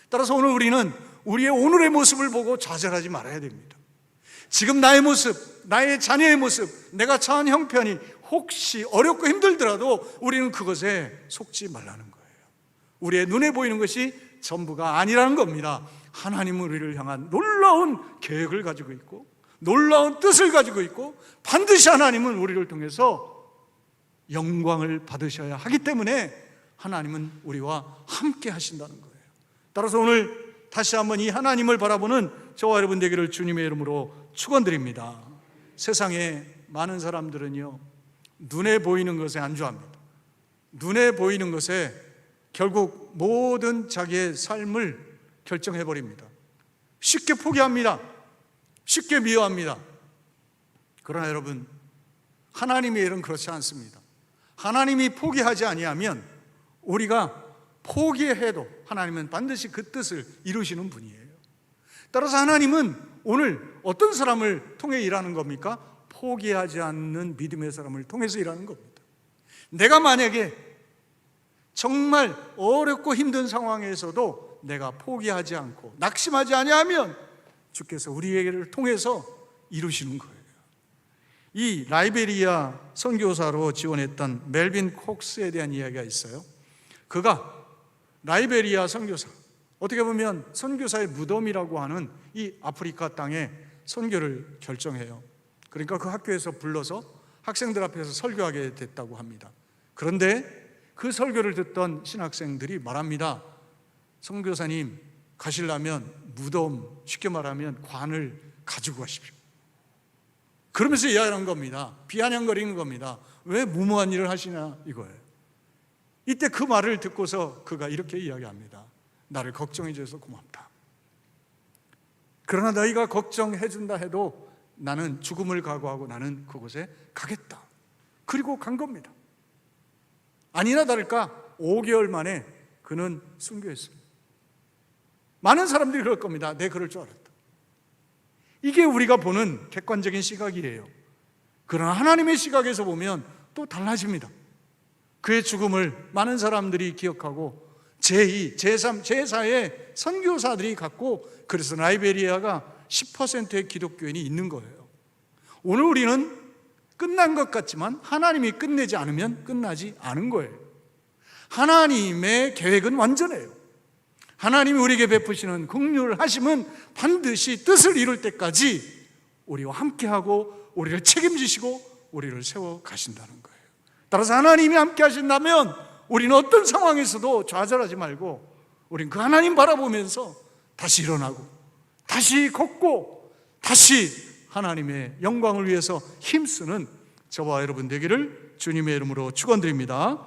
따라서 오늘 우리는 우리의 오늘의 모습을 보고 좌절하지 말아야 됩니다. 지금 나의 모습, 나의 자녀의 모습, 내가 처한 형편이 혹시 어렵고 힘들더라도 우리는 그것에 속지 말라는 거예요. 우리의 눈에 보이는 것이 전부가 아니라는 겁니다. 하나님은 우리를 향한 놀라운 계획을 가지고 있고 놀라운 뜻을 가지고 있고 반드시 하나님은 우리를 통해서 영광을 받으셔야 하기 때문에 하나님은 우리와 함께 하신다는 거예요. 따라서 오늘 다시 한번 이 하나님을 바라보는 저와 여러분 되기를 주님의 이름으로 축원드립니다. 세상에 많은 사람들은요, 눈에 보이는 것에 안주합니다. 눈에 보이는 것에 결국 모든 자기의 삶을 결정해버립니다. 쉽게 포기합니다. 쉽게 미워합니다. 그러나 여러분, 하나님의 일은 그렇지 않습니다. 하나님이 포기하지 아니하면 우리가 포기해도 하나님은 반드시 그 뜻을 이루시는 분이에요. 따라서 하나님은 오늘 어떤 사람을 통해 일하는 겁니까? 포기하지 않는 믿음의 사람을 통해서 일하는 겁니다. 내가 만약에 정말 어렵고 힘든 상황에서도 내가 포기하지 않고 낙심하지 아니하면 주께서 우리에게를 통해서 이루시는 거예요. 이 라이베리아 선교사로 지원했던 멜빈 콕스에 대한 이야기가 있어요. 그가 라이베리아 선교사, 어떻게 보면 선교사의 무덤이라고 하는 이 아프리카 땅에 선교를 결정해요. 그러니까 그 학교에서 불러서 학생들 앞에서 설교하게 됐다고 합니다. 그런데 그 설교를 듣던 신학생들이 말합니다. 선교사님, 가시려면 무덤, 쉽게 말하면 관을 가지고 가십시오. 그러면서 이야기하는 겁니다. 비아냥거리는 겁니다. 왜 무모한 일을 하시냐 이거예요. 이때 그 말을 듣고서 그가 이렇게 이야기합니다. 나를 걱정해 줘서 고맙다. 그러나 너희가 걱정해 준다 해도 나는 죽음을 각오하고 나는 그곳에 가겠다. 그리고 간 겁니다. 아니나 다를까 5개월 만에 그는 순교했습니다. 많은 사람들이 그럴 겁니다. 내 그럴 줄 알았다. 이게 우리가 보는 객관적인 시각이에요. 그러나 하나님의 시각에서 보면 또 달라집니다. 그의 죽음을 많은 사람들이 기억하고 제2, 제3, 제4의 선교사들이 갖고, 그래서 라이베리아가 10%의 기독교인이 있는 거예요. 오늘 우리는 끝난 것 같지만 하나님이 끝내지 않으면 끝나지 않은 거예요. 하나님의 계획은 완전해요. 하나님이 우리에게 베푸시는 긍휼 하심은 반드시 뜻을 이룰 때까지 우리와 함께하고 우리를 책임지시고 우리를 세워 가신다는 거예요. 따라서 하나님이 함께 하신다면 우리는 어떤 상황에서도 좌절하지 말고 우리는 그 하나님 바라보면서 다시 일어나고 다시 걷고 다시 하나님의 영광을 위해서 힘쓰는 저와 여러분 되기를 주님의 이름으로 축원드립니다.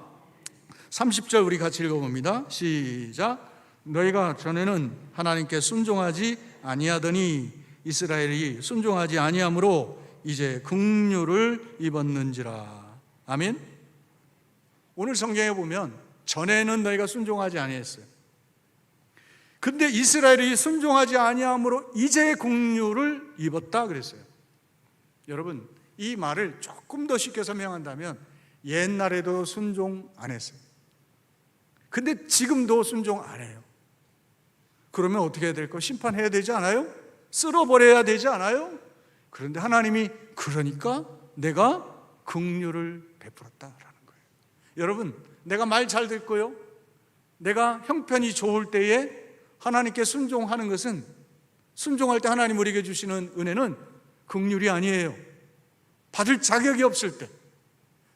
30절 우리 같이 읽어봅니다. 시작. 너희가 전에는 하나님께 순종하지 아니하더니 이스라엘이 순종하지 아니함으로 이제 긍휼을 입었는지라. 아멘. 오늘 성경에 보면 전에는 너희가 순종하지 아니했어요. 근데 이스라엘이 순종하지 아니함으로 이제 긍휼을 입었다 그랬어요. 여러분, 이 말을 조금 더 쉽게 설명한다면 옛날에도 순종 안 했어요. 근데 지금도 순종 안 해요. 그러면 어떻게 해야 될까요? 심판해야 되지 않아요? 쓸어버려야 되지 않아요? 그런데 하나님이 그러니까 내가 긍휼을 베풀었다라는 거예요. 여러분, 내가 말 잘 듣고요, 내가 형편이 좋을 때에 하나님께 순종하는 것은, 순종할 때 하나님 우리에게 주시는 은혜는 긍휼이 아니에요. 받을 자격이 없을 때,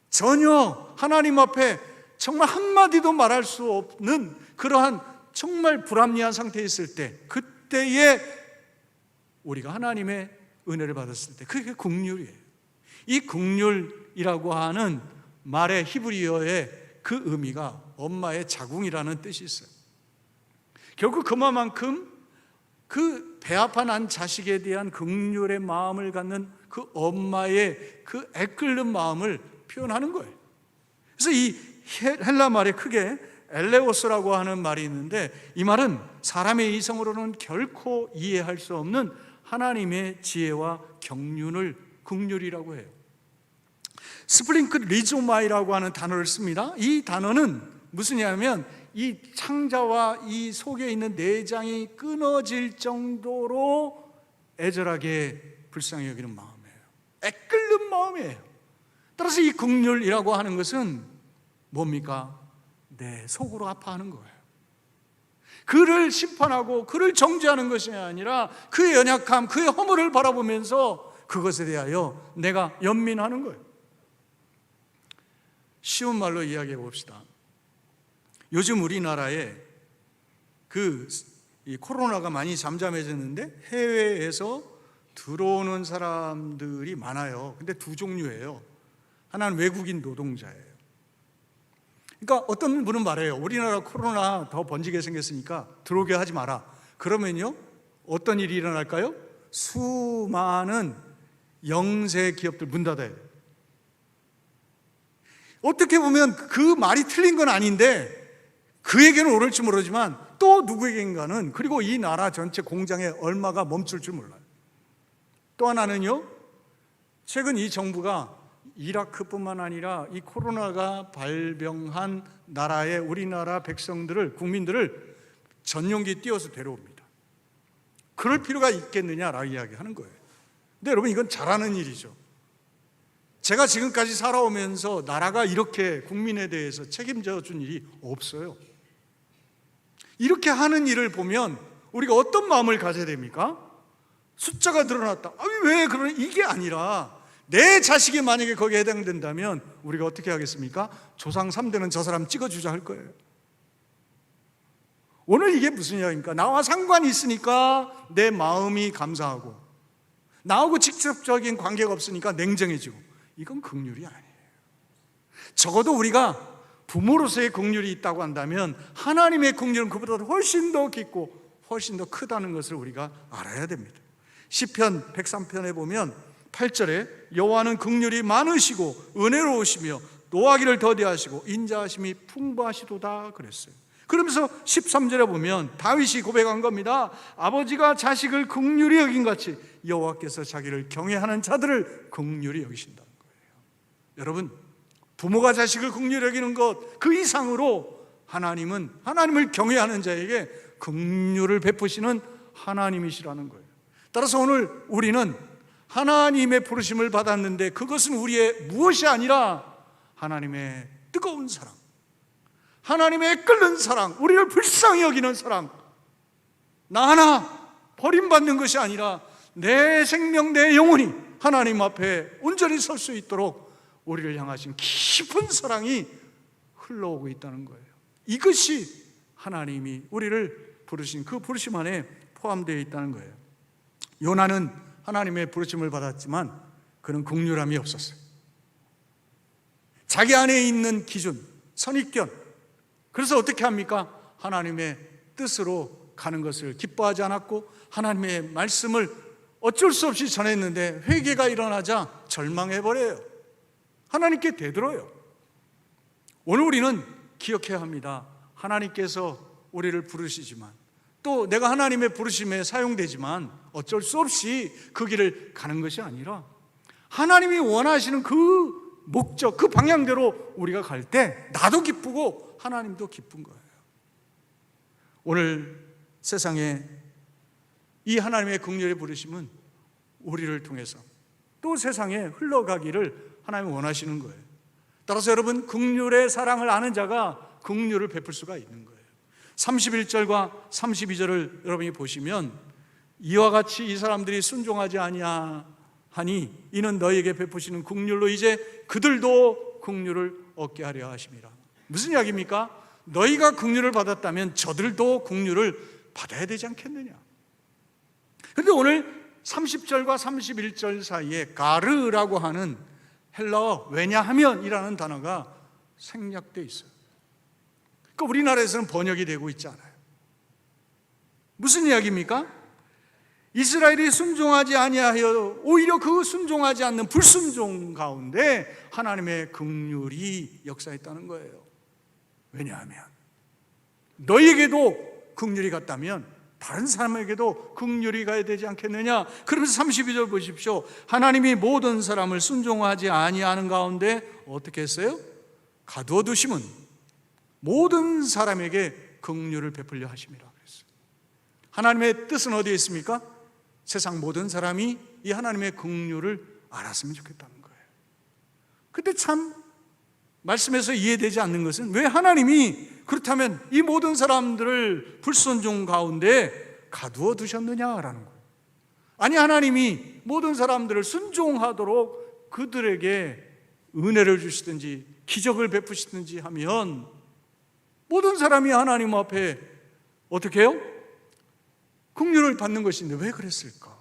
전혀 하나님 앞에 정말 한마디도 말할 수 없는 그러한 정말 불합리한 상태에 있을 때, 그때에 우리가 하나님의 은혜를 받았을 때, 그게 긍휼이에요. 이 긍휼이라고 하는 말의 히브리어의 그 의미가 엄마의 자궁이라는 뜻이 있어요. 결국 그만큼 그 배 아파 난 자식에 대한 긍휼의 마음을 갖는 그 엄마의 그 애끓는 마음을 표현하는 거예요. 그래서 이 헬라 말에 크게 엘레오스라고 하는 말이 있는데, 이 말은 사람의 이성으로는 결코 이해할 수 없는 하나님의 지혜와 경륜을 긍휼이라고 해요. 스프링크 리조마이라고 하는 단어를 씁니다. 이 단어는 무슨냐면 이 창자와 이 속에 있는 내장이 끊어질 정도로 애절하게 불쌍히 여기는 마음이에요. 애끓는 마음이에요. 따라서 이 긍휼이라고 하는 것은 뭡니까? 내 속으로 아파하는 거예요. 그를 심판하고 그를 정죄하는 것이 아니라 그의 연약함, 그의 허물을 바라보면서 그것에 대하여 내가 연민하는 거예요. 쉬운 말로 이야기해 봅시다. 요즘 우리나라에 이 코로나가 많이 잠잠해졌는데 해외에서 들어오는 사람들이 많아요. 근데 두 종류예요. 하나는 외국인 노동자예요. 그러니까 어떤 분은 말해요. 우리나라 코로나 더 번지게 생겼으니까 들어오게 하지 마라. 그러면요, 어떤 일이 일어날까요? 수많은 영세 기업들 문 닫아야 돼요. 어떻게 보면 그 말이 틀린 건 아닌데, 그에게는 옳을지 모르지만 또 누구에겐가는, 그리고 이 나라 전체 공장에 얼마가 멈출 줄 몰라요. 또 하나는요, 최근 이 정부가 이라크뿐만 아니라 이 코로나가 발병한 나라의 우리나라 백성들을, 국민들을 전용기 띄워서 데려옵니다. 그럴 필요가 있겠느냐라고 이야기하는 거예요. 근데 여러분, 이건 잘하는 일이죠. 제가 지금까지 살아오면서 나라가 이렇게 국민에 대해서 책임져 준 일이 없어요. 이렇게 하는 일을 보면 우리가 어떤 마음을 가져야 됩니까? 숫자가 늘어났다. 왜 그러냐? 이게 아니라 내 자식이 만약에 거기에 해당된다면 우리가 어떻게 하겠습니까? 조상 3대는 저 사람 찍어주자 할 거예요. 오늘 이게 무슨 이야기입니까? 나와 상관이 있으니까 내 마음이 감사하고, 나하고 직접적인 관계가 없으니까 냉정해지고, 이건 긍휼이 아니에요. 적어도 우리가 부모로서의 긍휼이 있다고 한다면 하나님의 긍휼은 그보다 훨씬 더 깊고 훨씬 더 크다는 것을 우리가 알아야 됩니다. 시편 103편에 보면 8절에 여호와는 긍휼이 많으시고 은혜로우시며 노하기를 더디하시고 인자하심이 풍부하시도다 그랬어요. 그러면서 13절에 보면 다윗이 고백한 겁니다. 아버지가 자식을 긍휼히 여긴 같이 여호와께서 자기를 경외하는 자들을 긍휼히 여기신다는 거예요. 여러분, 부모가 자식을 긍휼히 여기는 것 그 이상으로 하나님은 하나님을 경외하는 자에게 긍휼을 베푸시는 하나님이시라는 거예요. 따라서 오늘 우리는 하나님의 부르심을 받았는데 그것은 우리의 무엇이 아니라 하나님의 뜨거운 사랑, 하나님의 끓는 사랑, 우리를 불쌍히 여기는 사랑, 나 하나 버림받는 것이 아니라 내 생명, 내 영혼이 하나님 앞에 온전히 설 수 있도록 우리를 향하신 깊은 사랑이 흘러오고 있다는 거예요. 이것이 하나님이 우리를 부르신 그 부르심 안에 포함되어 있다는 거예요. 요나는 하나님의 부르심을 받았지만 그는 긍휼함이 없었어요. 자기 안에 있는 기준, 선입견, 그래서 어떻게 합니까? 하나님의 뜻으로 가는 것을 기뻐하지 않았고 하나님의 말씀을 어쩔 수 없이 전했는데 회개가 일어나자 절망해버려요. 하나님께 되들어요. 오늘 우리는 기억해야 합니다. 하나님께서 우리를 부르시지만, 또 내가 하나님의 부르심에 사용되지만 어쩔 수 없이 그 길을 가는 것이 아니라 하나님이 원하시는 그 목적, 그 방향대로 우리가 갈 때 나도 기쁘고 하나님도 기쁜 거예요. 오늘 세상에 이 하나님의 긍휼의 부르심은 우리를 통해서 또 세상에 흘러가기를 하나님이 원하시는 거예요. 따라서 여러분, 긍휼의 사랑을 아는 자가 긍휼을 베풀 수가 있는 거예요. 31절과 32절을 여러분이 보시면 이와 같이 이 사람들이 순종하지 아니하니 이는 너희에게 베푸시는 긍휼로 이제 그들도 긍휼을 얻게 하려 하심이라. 무슨 이야기입니까? 너희가 긍휼을 받았다면 저들도 긍휼을 받아야 되지 않겠느냐. 그런데 오늘 30절과 31절 사이에 가르라고 하는 헬라어 왜냐하면이라는 단어가 생략되어 있어요. 그러니까 우리나라에서는 번역이 되고 있지 않아요. 무슨 이야기입니까? 이스라엘이 순종하지 아니하여 오히려 그 순종하지 않는 불순종 가운데 하나님의 긍휼이 역사했다는 거예요. 왜냐하면 너희에게도 긍휼이 갔다면 다른 사람에게도 긍휼이 가야 되지 않겠느냐. 그러면서 32절 보십시오. 하나님이 모든 사람을 순종하지 아니하는 가운데 어떻게 했어요? 가두어 두심은 모든 사람에게 긍휼을 베풀려 하심이라 그랬어요. 하나님의 뜻은 어디에 있습니까? 세상 모든 사람이 이 하나님의 긍휼을 알았으면 좋겠다는 거예요. 근데 참 말씀에서 이해되지 않는 것은 왜 하나님이 그렇다면 이 모든 사람들을 불순종 가운데 가두어 두셨느냐라는 거예요. 아니 하나님이 모든 사람들을 순종하도록 그들에게 은혜를 주시든지 기적을 베푸시든지 하면 모든 사람이 하나님 앞에 어떻게 해요? 긍휼을 받는 것인데 왜 그랬을까?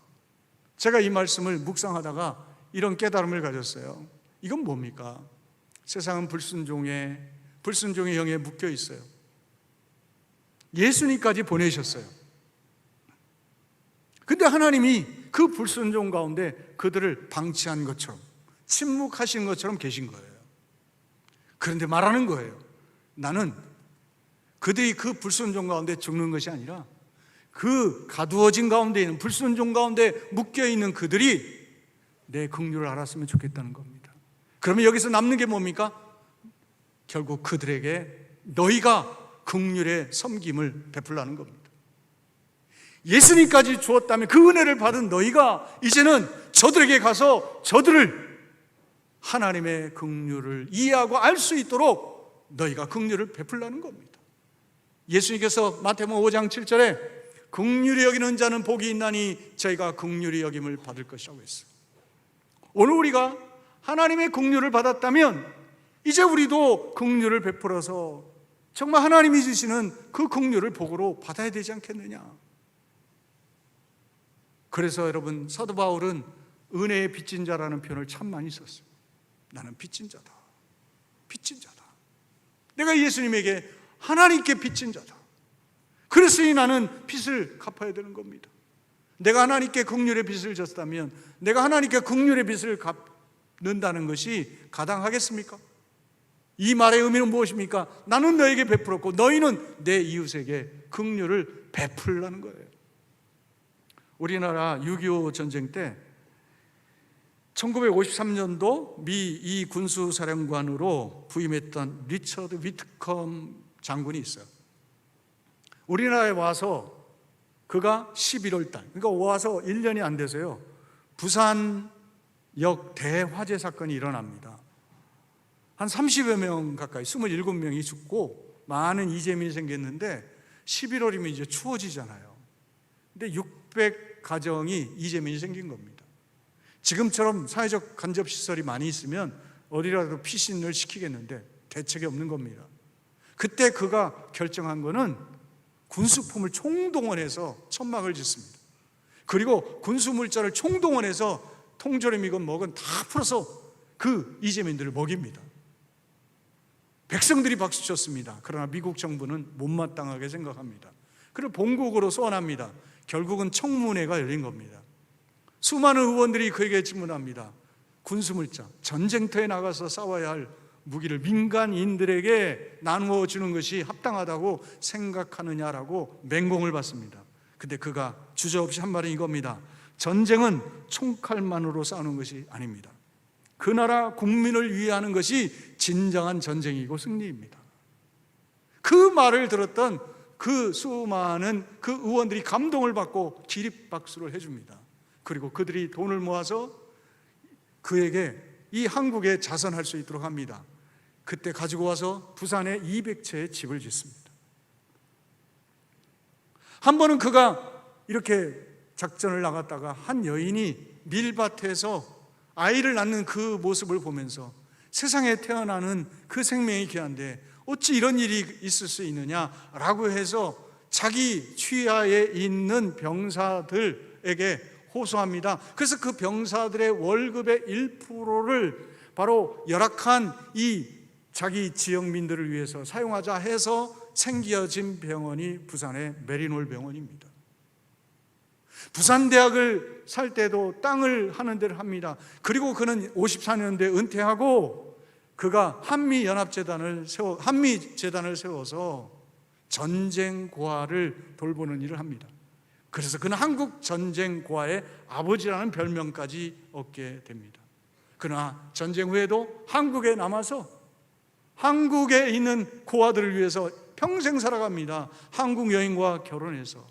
제가 이 말씀을 묵상하다가 이런 깨달음을 가졌어요. 이건 뭡니까? 세상은 불순종의 영에 묶여 있어요. 예수님까지 보내셨어요. 근데 하나님이 그 불순종 가운데 그들을 방치한 것처럼 침묵하신 것처럼 계신 거예요. 그런데 말하는 거예요. 나는 그들이 그 불순종 가운데 죽는 것이 아니라 그 가두어진 가운데 있는 불순종 가운데 묶여있는 그들이 내 긍휼을 알았으면 좋겠다는 겁니다. 그러면 여기서 남는 게 뭡니까? 결국 그들에게 너희가 긍휼의 섬김을 베풀라는 겁니다. 예수님까지 주었다면 그 은혜를 받은 너희가 이제는 저들에게 가서 저들을 하나님의 긍휼을 이해하고 알 수 있도록 너희가 긍휼을 베풀라는 겁니다. 예수님께서 마태복음 5장 7절에 긍휼히 여기는 자는 복이 있나니 저희가 긍휼히 여김을 받을 것이라고 했어요. 오늘 우리가 하나님의 긍휼을 받았다면 이제 우리도 긍휼을 베풀어서 정말 하나님이 주시는 그 긍휼을 복으로 받아야 되지 않겠느냐. 그래서 여러분 사도 바울은 은혜의 빚진 자라는 표현을 참 많이 썼어요. 나는 빚진 자다. 빚진 자다. 내가 예수님에게 하나님께 빚진 자다. 그랬으니 나는 빚을 갚아야 되는 겁니다. 내가 하나님께 긍휼의 빚을 졌다면 내가 하나님께 긍휼의 빚을 갚는다는 것이 가당하겠습니까? 이 말의 의미는 무엇입니까? 나는 너에게 베풀었고 너희는 내 이웃에게 긍휼을 베풀라는 거예요. 우리나라 6.25 전쟁 때 1953년도 미 이 군수사령관으로 부임했던 리처드 위트컴 장군이 있어요. 우리나라에 와서 그가 11월 달, 그러니까 와서 1년이 안 돼서요, 부산역 대화재 사건이 일어납니다. 한 30여 명 가까이 27명이 죽고 많은 이재민이 생겼는데 11월이면 이제 추워지잖아요. 근데 600가정이 이재민이 생긴 겁니다. 지금처럼 사회적 간접시설이 많이 있으면 어디라도 피신을 시키겠는데 대책이 없는 겁니다. 그때 그가 결정한 거는 군수품을 총동원해서 천막을 짓습니다. 그리고 군수물자를 총동원해서 통조림이건 뭐건 다 풀어서 그 이재민들을 먹입니다. 백성들이 박수쳤습니다. 그러나 미국 정부는 못마땅하게 생각합니다. 그리고 본국으로 소환합니다. 결국은 청문회가 열린 겁니다. 수많은 의원들이 그에게 질문합니다. 군수물자, 전쟁터에 나가서 싸워야 할 무기를 민간인들에게 나누어 주는 것이 합당하다고 생각하느냐라고 맹공을 받습니다. 근데 그가 주저없이 한 말은 이겁니다. 전쟁은 총칼만으로 싸우는 것이 아닙니다. 그 나라 국민을 위하는 것이 진정한 전쟁이고 승리입니다. 그 말을 들었던 그 수많은 그 의원들이 감동을 받고 기립박수를 해줍니다. 그리고 그들이 돈을 모아서 그에게 이 한국에 자선할 수 있도록 합니다. 그때 가지고 와서 부산에 200채의 집을 짓습니다. 한 번은 그가 이렇게 작전을 나갔다가 한 여인이 밀밭에서 아이를 낳는 그 모습을 보면서 세상에 태어나는 그 생명이 귀한데 어찌 이런 일이 있을 수 있느냐라고 해서 자기 취하에 있는 병사들에게 호소합니다. 그래서 그 병사들의 월급의 1%를 바로 열악한 이 자기 지역민들을 위해서 사용하자 해서 생겨진 병원이 부산의 메리놀 병원입니다. 부산대학을 살 때도 땅을 하는 데를 합니다. 그리고 그는 54년도에 은퇴하고 그가 한미재단을 세워서 전쟁 고아를 돌보는 일을 합니다. 그래서 그는 한국 전쟁 고아의 아버지라는 별명까지 얻게 됩니다. 그러나 전쟁 후에도 한국에 남아서 한국에 있는 고아들을 위해서 평생 살아갑니다. 한국 여인과 결혼해서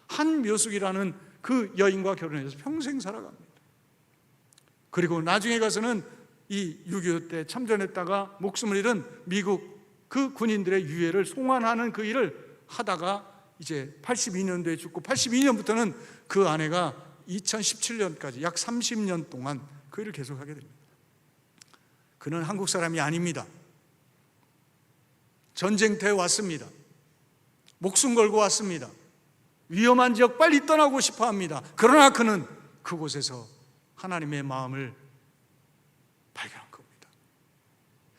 한묘숙이라는 그 여인과 결혼해서 평생 살아갑니다. 그리고 나중에 가서는 이 6.25 때 참전했다가 목숨을 잃은 미국 그 군인들의 유해를 송환하는 그 일을 하다가 이제 82년도에 죽고 82년부터는 그 아내가 2017년까지 약 30년 동안 그 일을 계속하게 됩니다. 그는 한국 사람이 아닙니다. 전쟁터에 왔습니다. 목숨 걸고 왔습니다. 위험한 지역 빨리 떠나고 싶어 합니다. 그러나 그는 그곳에서 하나님의 마음을 발견한 겁니다.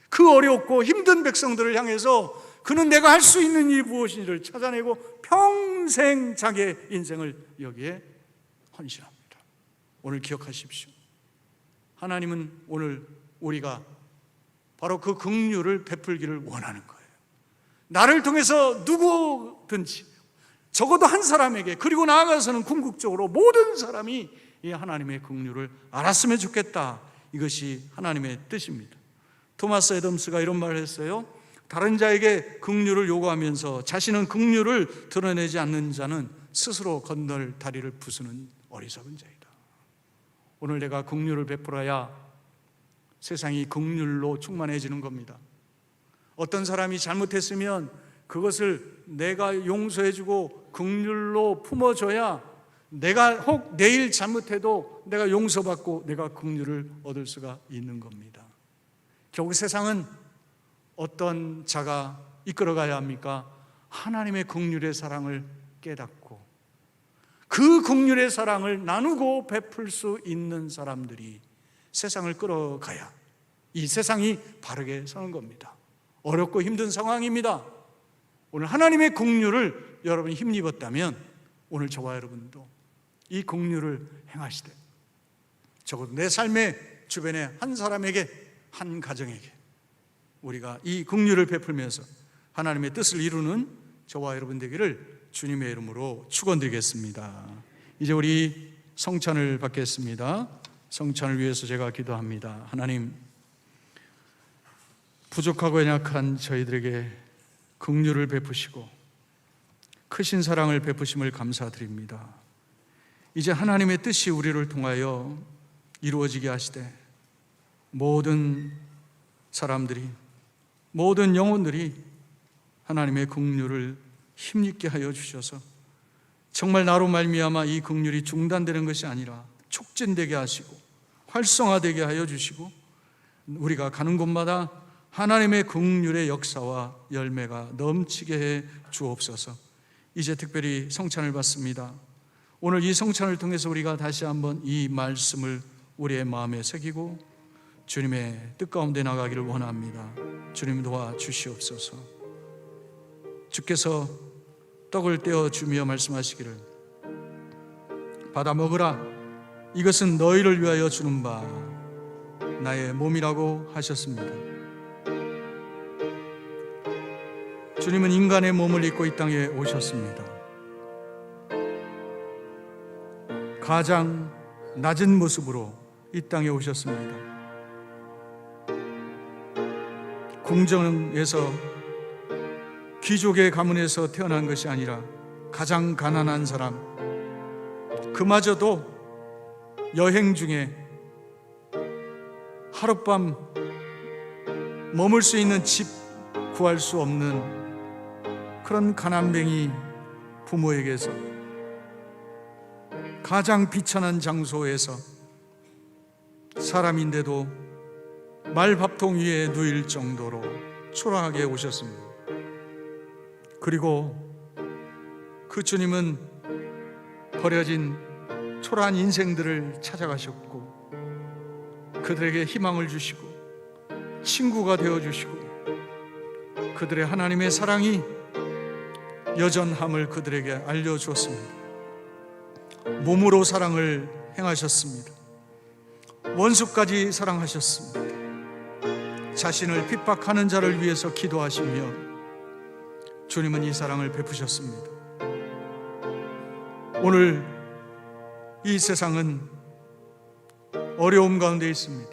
그 어렵고 힘든 백성들을 향해서 그는 내가 할 수 있는 일이 무엇인지를 찾아내고 평생 자기의 인생을 여기에 헌신합니다. 오늘 기억하십시오. 하나님은 오늘 우리가 바로 그 긍휼을 베풀기를 원하는 거예요. 나를 통해서 누구든지 적어도 한 사람에게, 그리고 나아가서는 궁극적으로 모든 사람이 이 하나님의 긍휼을 알았으면 좋겠다. 이것이 하나님의 뜻입니다. 토마스 애덤스가 이런 말을 했어요. 다른 자에게 긍휼을 요구하면서 자신은 긍휼을 드러내지 않는 자는 스스로 건널 다리를 부수는 어리석은 자이다. 오늘 내가 긍휼을 베풀어야 세상이 긍휼로 충만해지는 겁니다. 어떤 사람이 잘못했으면 그것을 내가 용서해주고 긍휼로 품어줘야 내가 혹 내일 잘못해도 내가 용서받고 내가 긍휼을 얻을 수가 있는 겁니다. 결국 세상은 어떤 자가 이끌어가야 합니까? 하나님의 긍휼의 사랑을 깨닫고 그 긍휼의 사랑을 나누고 베풀 수 있는 사람들이 세상을 끌어가야 이 세상이 바르게 서는 겁니다. 어렵고 힘든 상황입니다. 오늘 하나님의 긍휼을 여러분이 힘입었다면 오늘 저와 여러분도 이 긍휼을 행하시되 적어도 내 삶의 주변에 한 사람에게, 한 가정에게 우리가 이 긍휼을 베풀면서 하나님의 뜻을 이루는 저와 여러분 되기를 주님의 이름으로 축원드리겠습니다. 이제 우리 성찬을 받겠습니다. 성찬을 위해서 제가 기도합니다. 하나님, 부족하고 연약한 저희들에게 긍휼을 베푸시고 크신 사랑을 베푸심을 감사드립니다. 이제 하나님의 뜻이 우리를 통하여 이루어지게 하시되 모든 사람들이, 모든 영혼들이 하나님의 긍휼을 힘입게 하여 주셔서 정말 나로 말미암아 이 긍휼이 중단되는 것이 아니라 촉진되게 하시고 활성화되게 하여 주시고 우리가 가는 곳마다 하나님의 긍휼의 역사와 열매가 넘치게 해 주옵소서. 이제 특별히 성찬을 받습니다. 오늘 이 성찬을 통해서 우리가 다시 한번 이 말씀을 우리의 마음에 새기고 주님의 뜻 가운데 나가기를 원합니다. 주님 도와주시옵소서. 주께서 떡을 떼어 주며 말씀하시기를 받아 먹으라, 이것은 너희를 위하여 주는 바 나의 몸이라고 하셨습니다. 주님은 인간의 몸을 입고 이 땅에 오셨습니다. 가장 낮은 모습으로 이 땅에 오셨습니다. 궁정에서 귀족의 가문에서 태어난 것이 아니라 가장 가난한 사람, 그마저도 여행 중에 하룻밤 머물 수 있는 집 구할 수 없는 그런 가난뱅이 부모에게서 가장 비천한 장소에서 사람인데도 말밥통 위에 누일 정도로 초라하게 오셨습니다. 그리고 그 주님은 버려진 초라한 인생들을 찾아가셨고 그들에게 희망을 주시고 친구가 되어주시고 그들의 하나님의 사랑이 여전함을 그들에게 알려주었습니다. 몸으로 사랑을 행하셨습니다. 원수까지 사랑하셨습니다. 자신을 핍박하는 자를 위해서 기도하시며 주님은 이 사랑을 베푸셨습니다. 오늘 이 세상은 어려움 가운데 있습니다.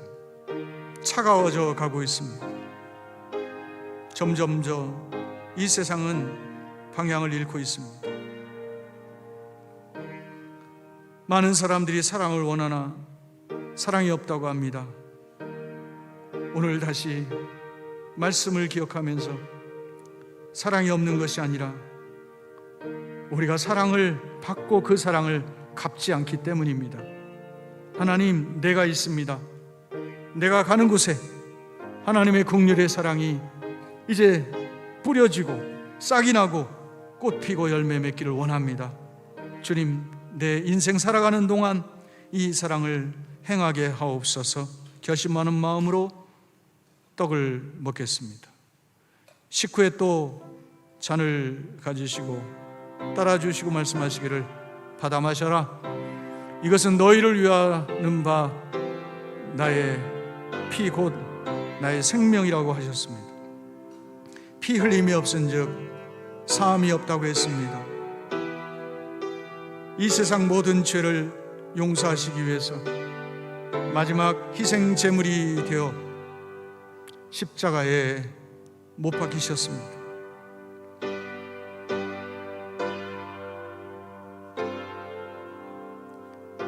차가워져 가고 있습니다. 점점 이 세상은 방향을 잃고 있습니다. 많은 사람들이 사랑을 원하나 사랑이 없다고 합니다. 오늘 다시 말씀을 기억하면서 사랑이 없는 것이 아니라 우리가 사랑을 받고 그 사랑을 갚지 않기 때문입니다. 하나님, 내가 있습니다. 내가 가는 곳에 하나님의 긍휼의 사랑이 이제 뿌려지고 싹이 나고 꽃 피고 열매 맺기를 원합니다. 주님, 내 인생 살아가는 동안 이 사랑을 행하게 하옵소서. 결심하는 마음으로 떡을 먹겠습니다. 식후에 또 잔을 가지시고 따라주시고 말씀하시기를, 받아 마셔라. 이것은 너희를 위하는 바 나의 피 곧 나의 생명이라고 하셨습니다. 피 흘림이 없은즉 사함이 없다고 했습니다. 이 세상 모든 죄를 용서하시기 위해서 마지막 희생 제물이 되어 십자가에 못 박히셨습니다.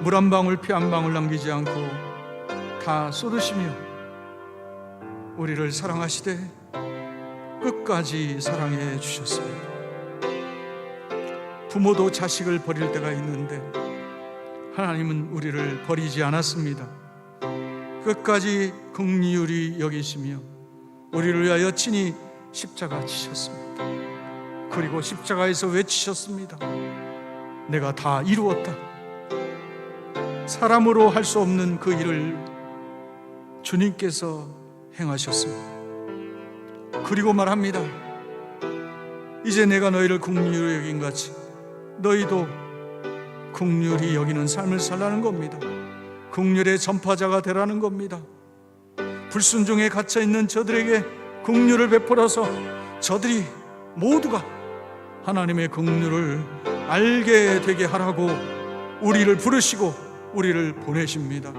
물 한 방울 피 한 방울 남기지 않고 다 쏟으시며 우리를 사랑하시되 끝까지 사랑해 주셨습니다. 부모도 자식을 버릴 때가 있는데 하나님은 우리를 버리지 않았습니다. 끝까지 긍휼히 여기시며 우리를 위하여 친히 십자가 지셨습니다. 그리고 십자가에서 외치셨습니다. 내가 다 이루었다. 사람으로 할 수 없는 그 일을 주님께서 행하셨습니다. 그리고 말합니다. 이제 내가 너희를 긍휼히 여긴 같이 너희도 긍휼히 여기는 삶을 살라는 겁니다. 긍휼의 전파자가 되라는 겁니다. 불순종에 갇혀 있는 저들에게 긍휼을 베풀어서 저들이 모두가 하나님의 긍휼을 알게 되게 하라고 우리를 부르시고 우리를 보내십니다.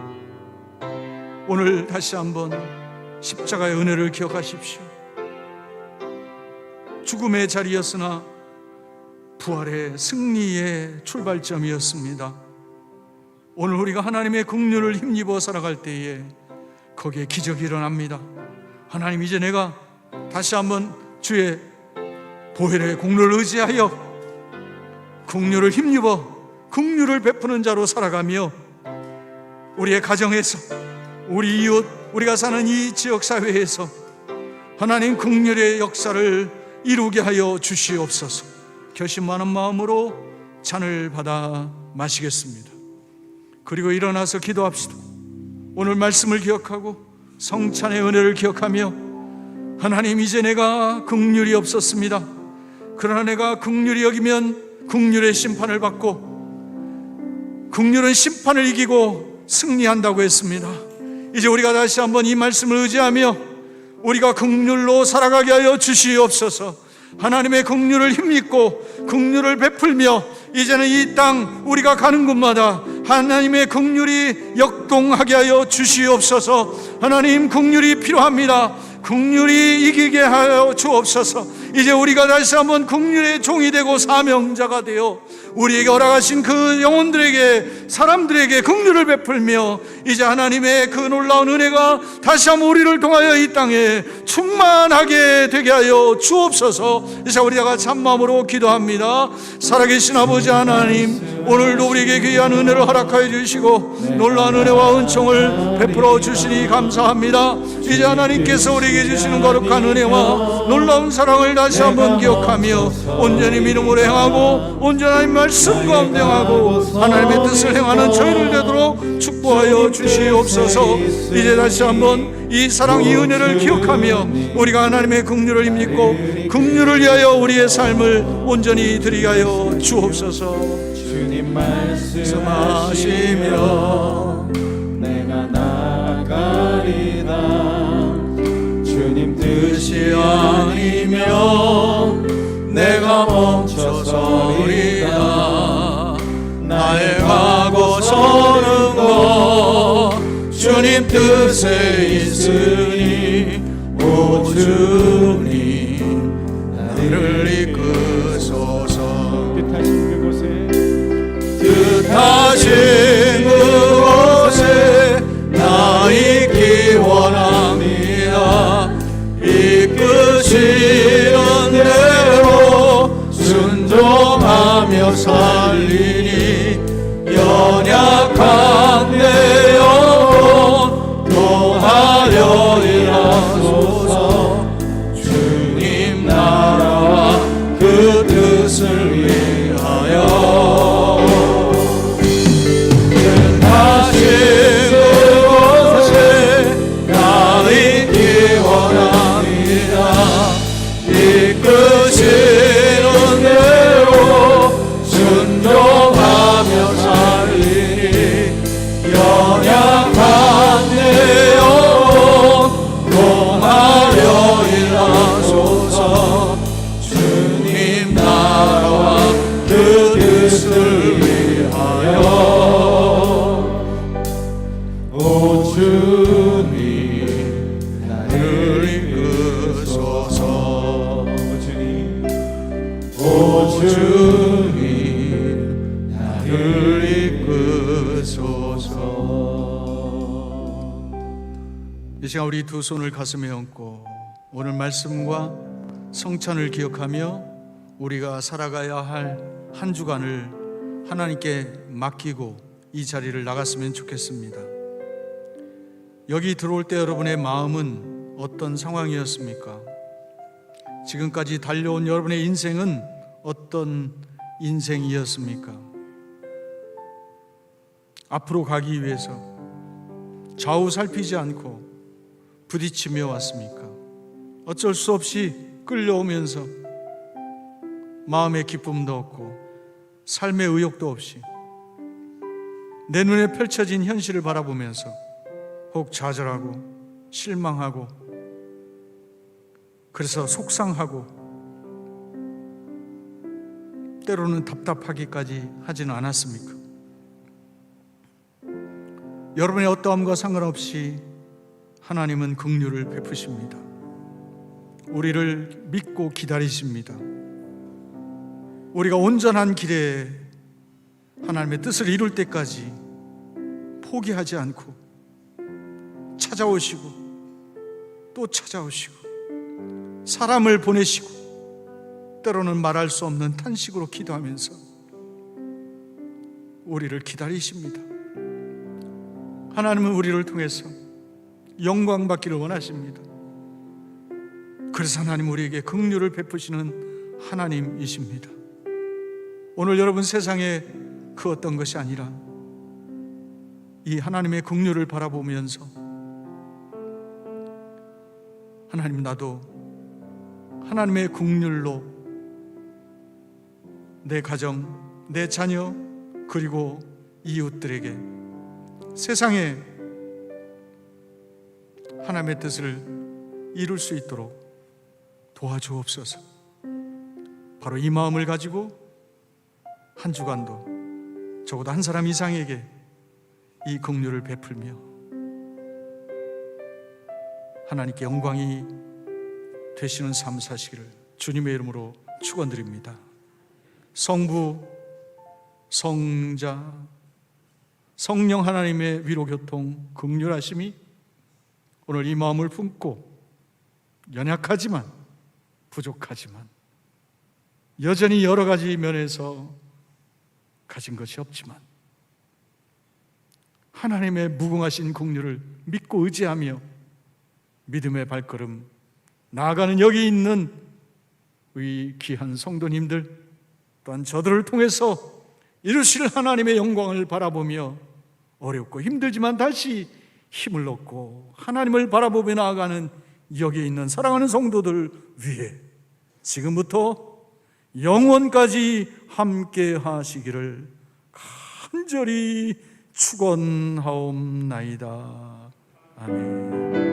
오늘 다시 한번 십자가의 은혜를 기억하십시오. 죽음의 자리였으나 부활의 승리의 출발점이었습니다. 오늘 우리가 하나님의 긍휼을 힘입어 살아갈 때에 거기에 기적이 일어납니다. 하나님, 이제 내가 다시 한번 주의 보혈의 공로를 의지하여 긍휼을 힘입어 긍휼을 베푸는 자로 살아가며 우리의 가정에서, 우리 이웃, 우리가 사는 이 지역사회에서 하나님 긍휼의 역사를 이루게 하여 주시옵소서. 결심하는 마음으로 잔을 받아 마시겠습니다. 그리고 일어나서 기도합시다. 오늘 말씀을 기억하고 성찬의 은혜를 기억하며 하나님, 이제 내가 긍휼이 없었습니다. 그러나 내가 긍휼히 여기면 긍휼의 심판을 받고 긍휼은 심판을 이기고 승리한다고 했습니다. 이제 우리가 다시 한번 이 말씀을 의지하며 우리가 긍휼로 살아가게 하여 주시옵소서. 하나님의 긍휼을 힘입고 긍휼을 베풀며 이제는 이 땅 우리가 가는 곳마다 하나님의 긍휼이 역동하게 하여 주시옵소서. 하나님, 긍휼이 필요합니다. 긍휼이 이기게 하여 주옵소서. 이제 우리가 다시 한번 긍휼의 종이 되고 사명자가 되어 우리에게 허락하신 그 영혼들에게, 사람들에게 긍휼을 베풀며 이제 하나님의 그 놀라운 은혜가 다시 한번 우리를 통하여 이 땅에 충만하게 되게 하여 주옵소서. 이제 우리 다 같이 한 마음으로 기도합니다. 살아계신 아버지 하나님, 오늘도 우리에게 귀한 은혜를 허락하여 주시고 놀라운 은혜와 은총을 베풀어 주시니 감사합니다. 이제 하나님께서 우리에게 주시는 거룩한 은혜와 놀라운 사랑을 다시 한번 기억하며 온전히 믿음으로 행하고 온전한 말씀 가운데 행하고 하나님의 뜻을 행하는 저희를 되도록 축복하여 주시옵소서. 이제 다시 한번 이 사랑, 이 은혜를 기억하며 우리가 하나님의 긍휼을 믿고 긍휼을 위하여 우리의 삶을 온전히 드리게 하여 주옵소서. 주님 말씀하시며 내가 나아가리다. 주님 뜻이 아니면 내가 멈춰서리다. 나의 가고 서는 것 주님 뜻에 있으니 오 주님 나를 이끄소서. 뜻하신 그곳에 나 있기 원합니다. 이끄시는 대로 순종하며 살리니 연약한 내 영혼 동하려 일하소서. 주님 나라와 그 뜻을 위하여 이끄시는 대로 순종하며 살리니 연약한 내 영혼 동하려 일하소서. 주님 나라와 그 뜻을 위하여 오 주님 나를 이끄소서. 오 주님 나를 이끄소서. 이 시간 우리 두 손을 가슴에 얹고 오늘 말씀과 성찬을 기억하며 우리가 살아가야 할 한 주간을 하나님께 맡기고 이 자리를 나갔으면 좋겠습니다. 여기 들어올 때 여러분의 마음은 어떤 상황이었습니까? 지금까지 달려온 여러분의 인생은 어떤 인생이었습니까? 앞으로 가기 위해서 좌우 살피지 않고 부딪히며 왔습니까? 어쩔 수 없이 끌려오면서 마음의 기쁨도 없고 삶의 의욕도 없이 내 눈에 펼쳐진 현실을 바라보면서 혹 좌절하고 실망하고 그래서 속상하고 때로는 답답하기까지 하지는 않았습니까? 여러분의 어떠함과 상관없이 하나님은 긍휼을 베푸십니다. 우리를 믿고 기다리십니다. 우리가 온전한 길에 하나님의 뜻을 이룰 때까지 포기하지 않고 찾아오시고 또 찾아오시고 사람을 보내시고 때로는 말할 수 없는 탄식으로 기도하면서 우리를 기다리십니다. 하나님은 우리를 통해서 영광 받기를 원하십니다. 그래서 하나님 우리에게 긍휼을 베푸시는 하나님이십니다. 오늘 여러분 세상에 그 어떤 것이 아니라 이 하나님의 긍휼을 바라보면서 하나님 나도 하나님의 긍휼로 내 가정, 내 자녀 그리고 이웃들에게 세상에 하나님의 뜻을 이룰 수 있도록 도와주옵소서. 바로 이 마음을 가지고 한 주간도 적어도 한 사람 이상에게 이 긍휼을 베풀며 하나님께 영광이 되시는 삶 사시기를 주님의 이름으로 축원드립니다. 성부, 성자, 성령 하나님의 위로교통 긍휼하심이 오늘 이 마음을 품고 연약하지만 부족하지만 여전히 여러 가지 면에서 가진 것이 없지만 하나님의 무궁하신 긍휼을 믿고 의지하며 믿음의 발걸음 나아가는 여기 있는 이 귀한 성도님들 또한 저들을 통해서 이루실 하나님의 영광을 바라보며 어렵고 힘들지만 다시 힘을 얻고 하나님을 바라보며 나아가는 여기 있는 사랑하는 성도들 위해 지금부터 영원까지 함께 하시기를 간절히 축원하옵나이다. 아멘.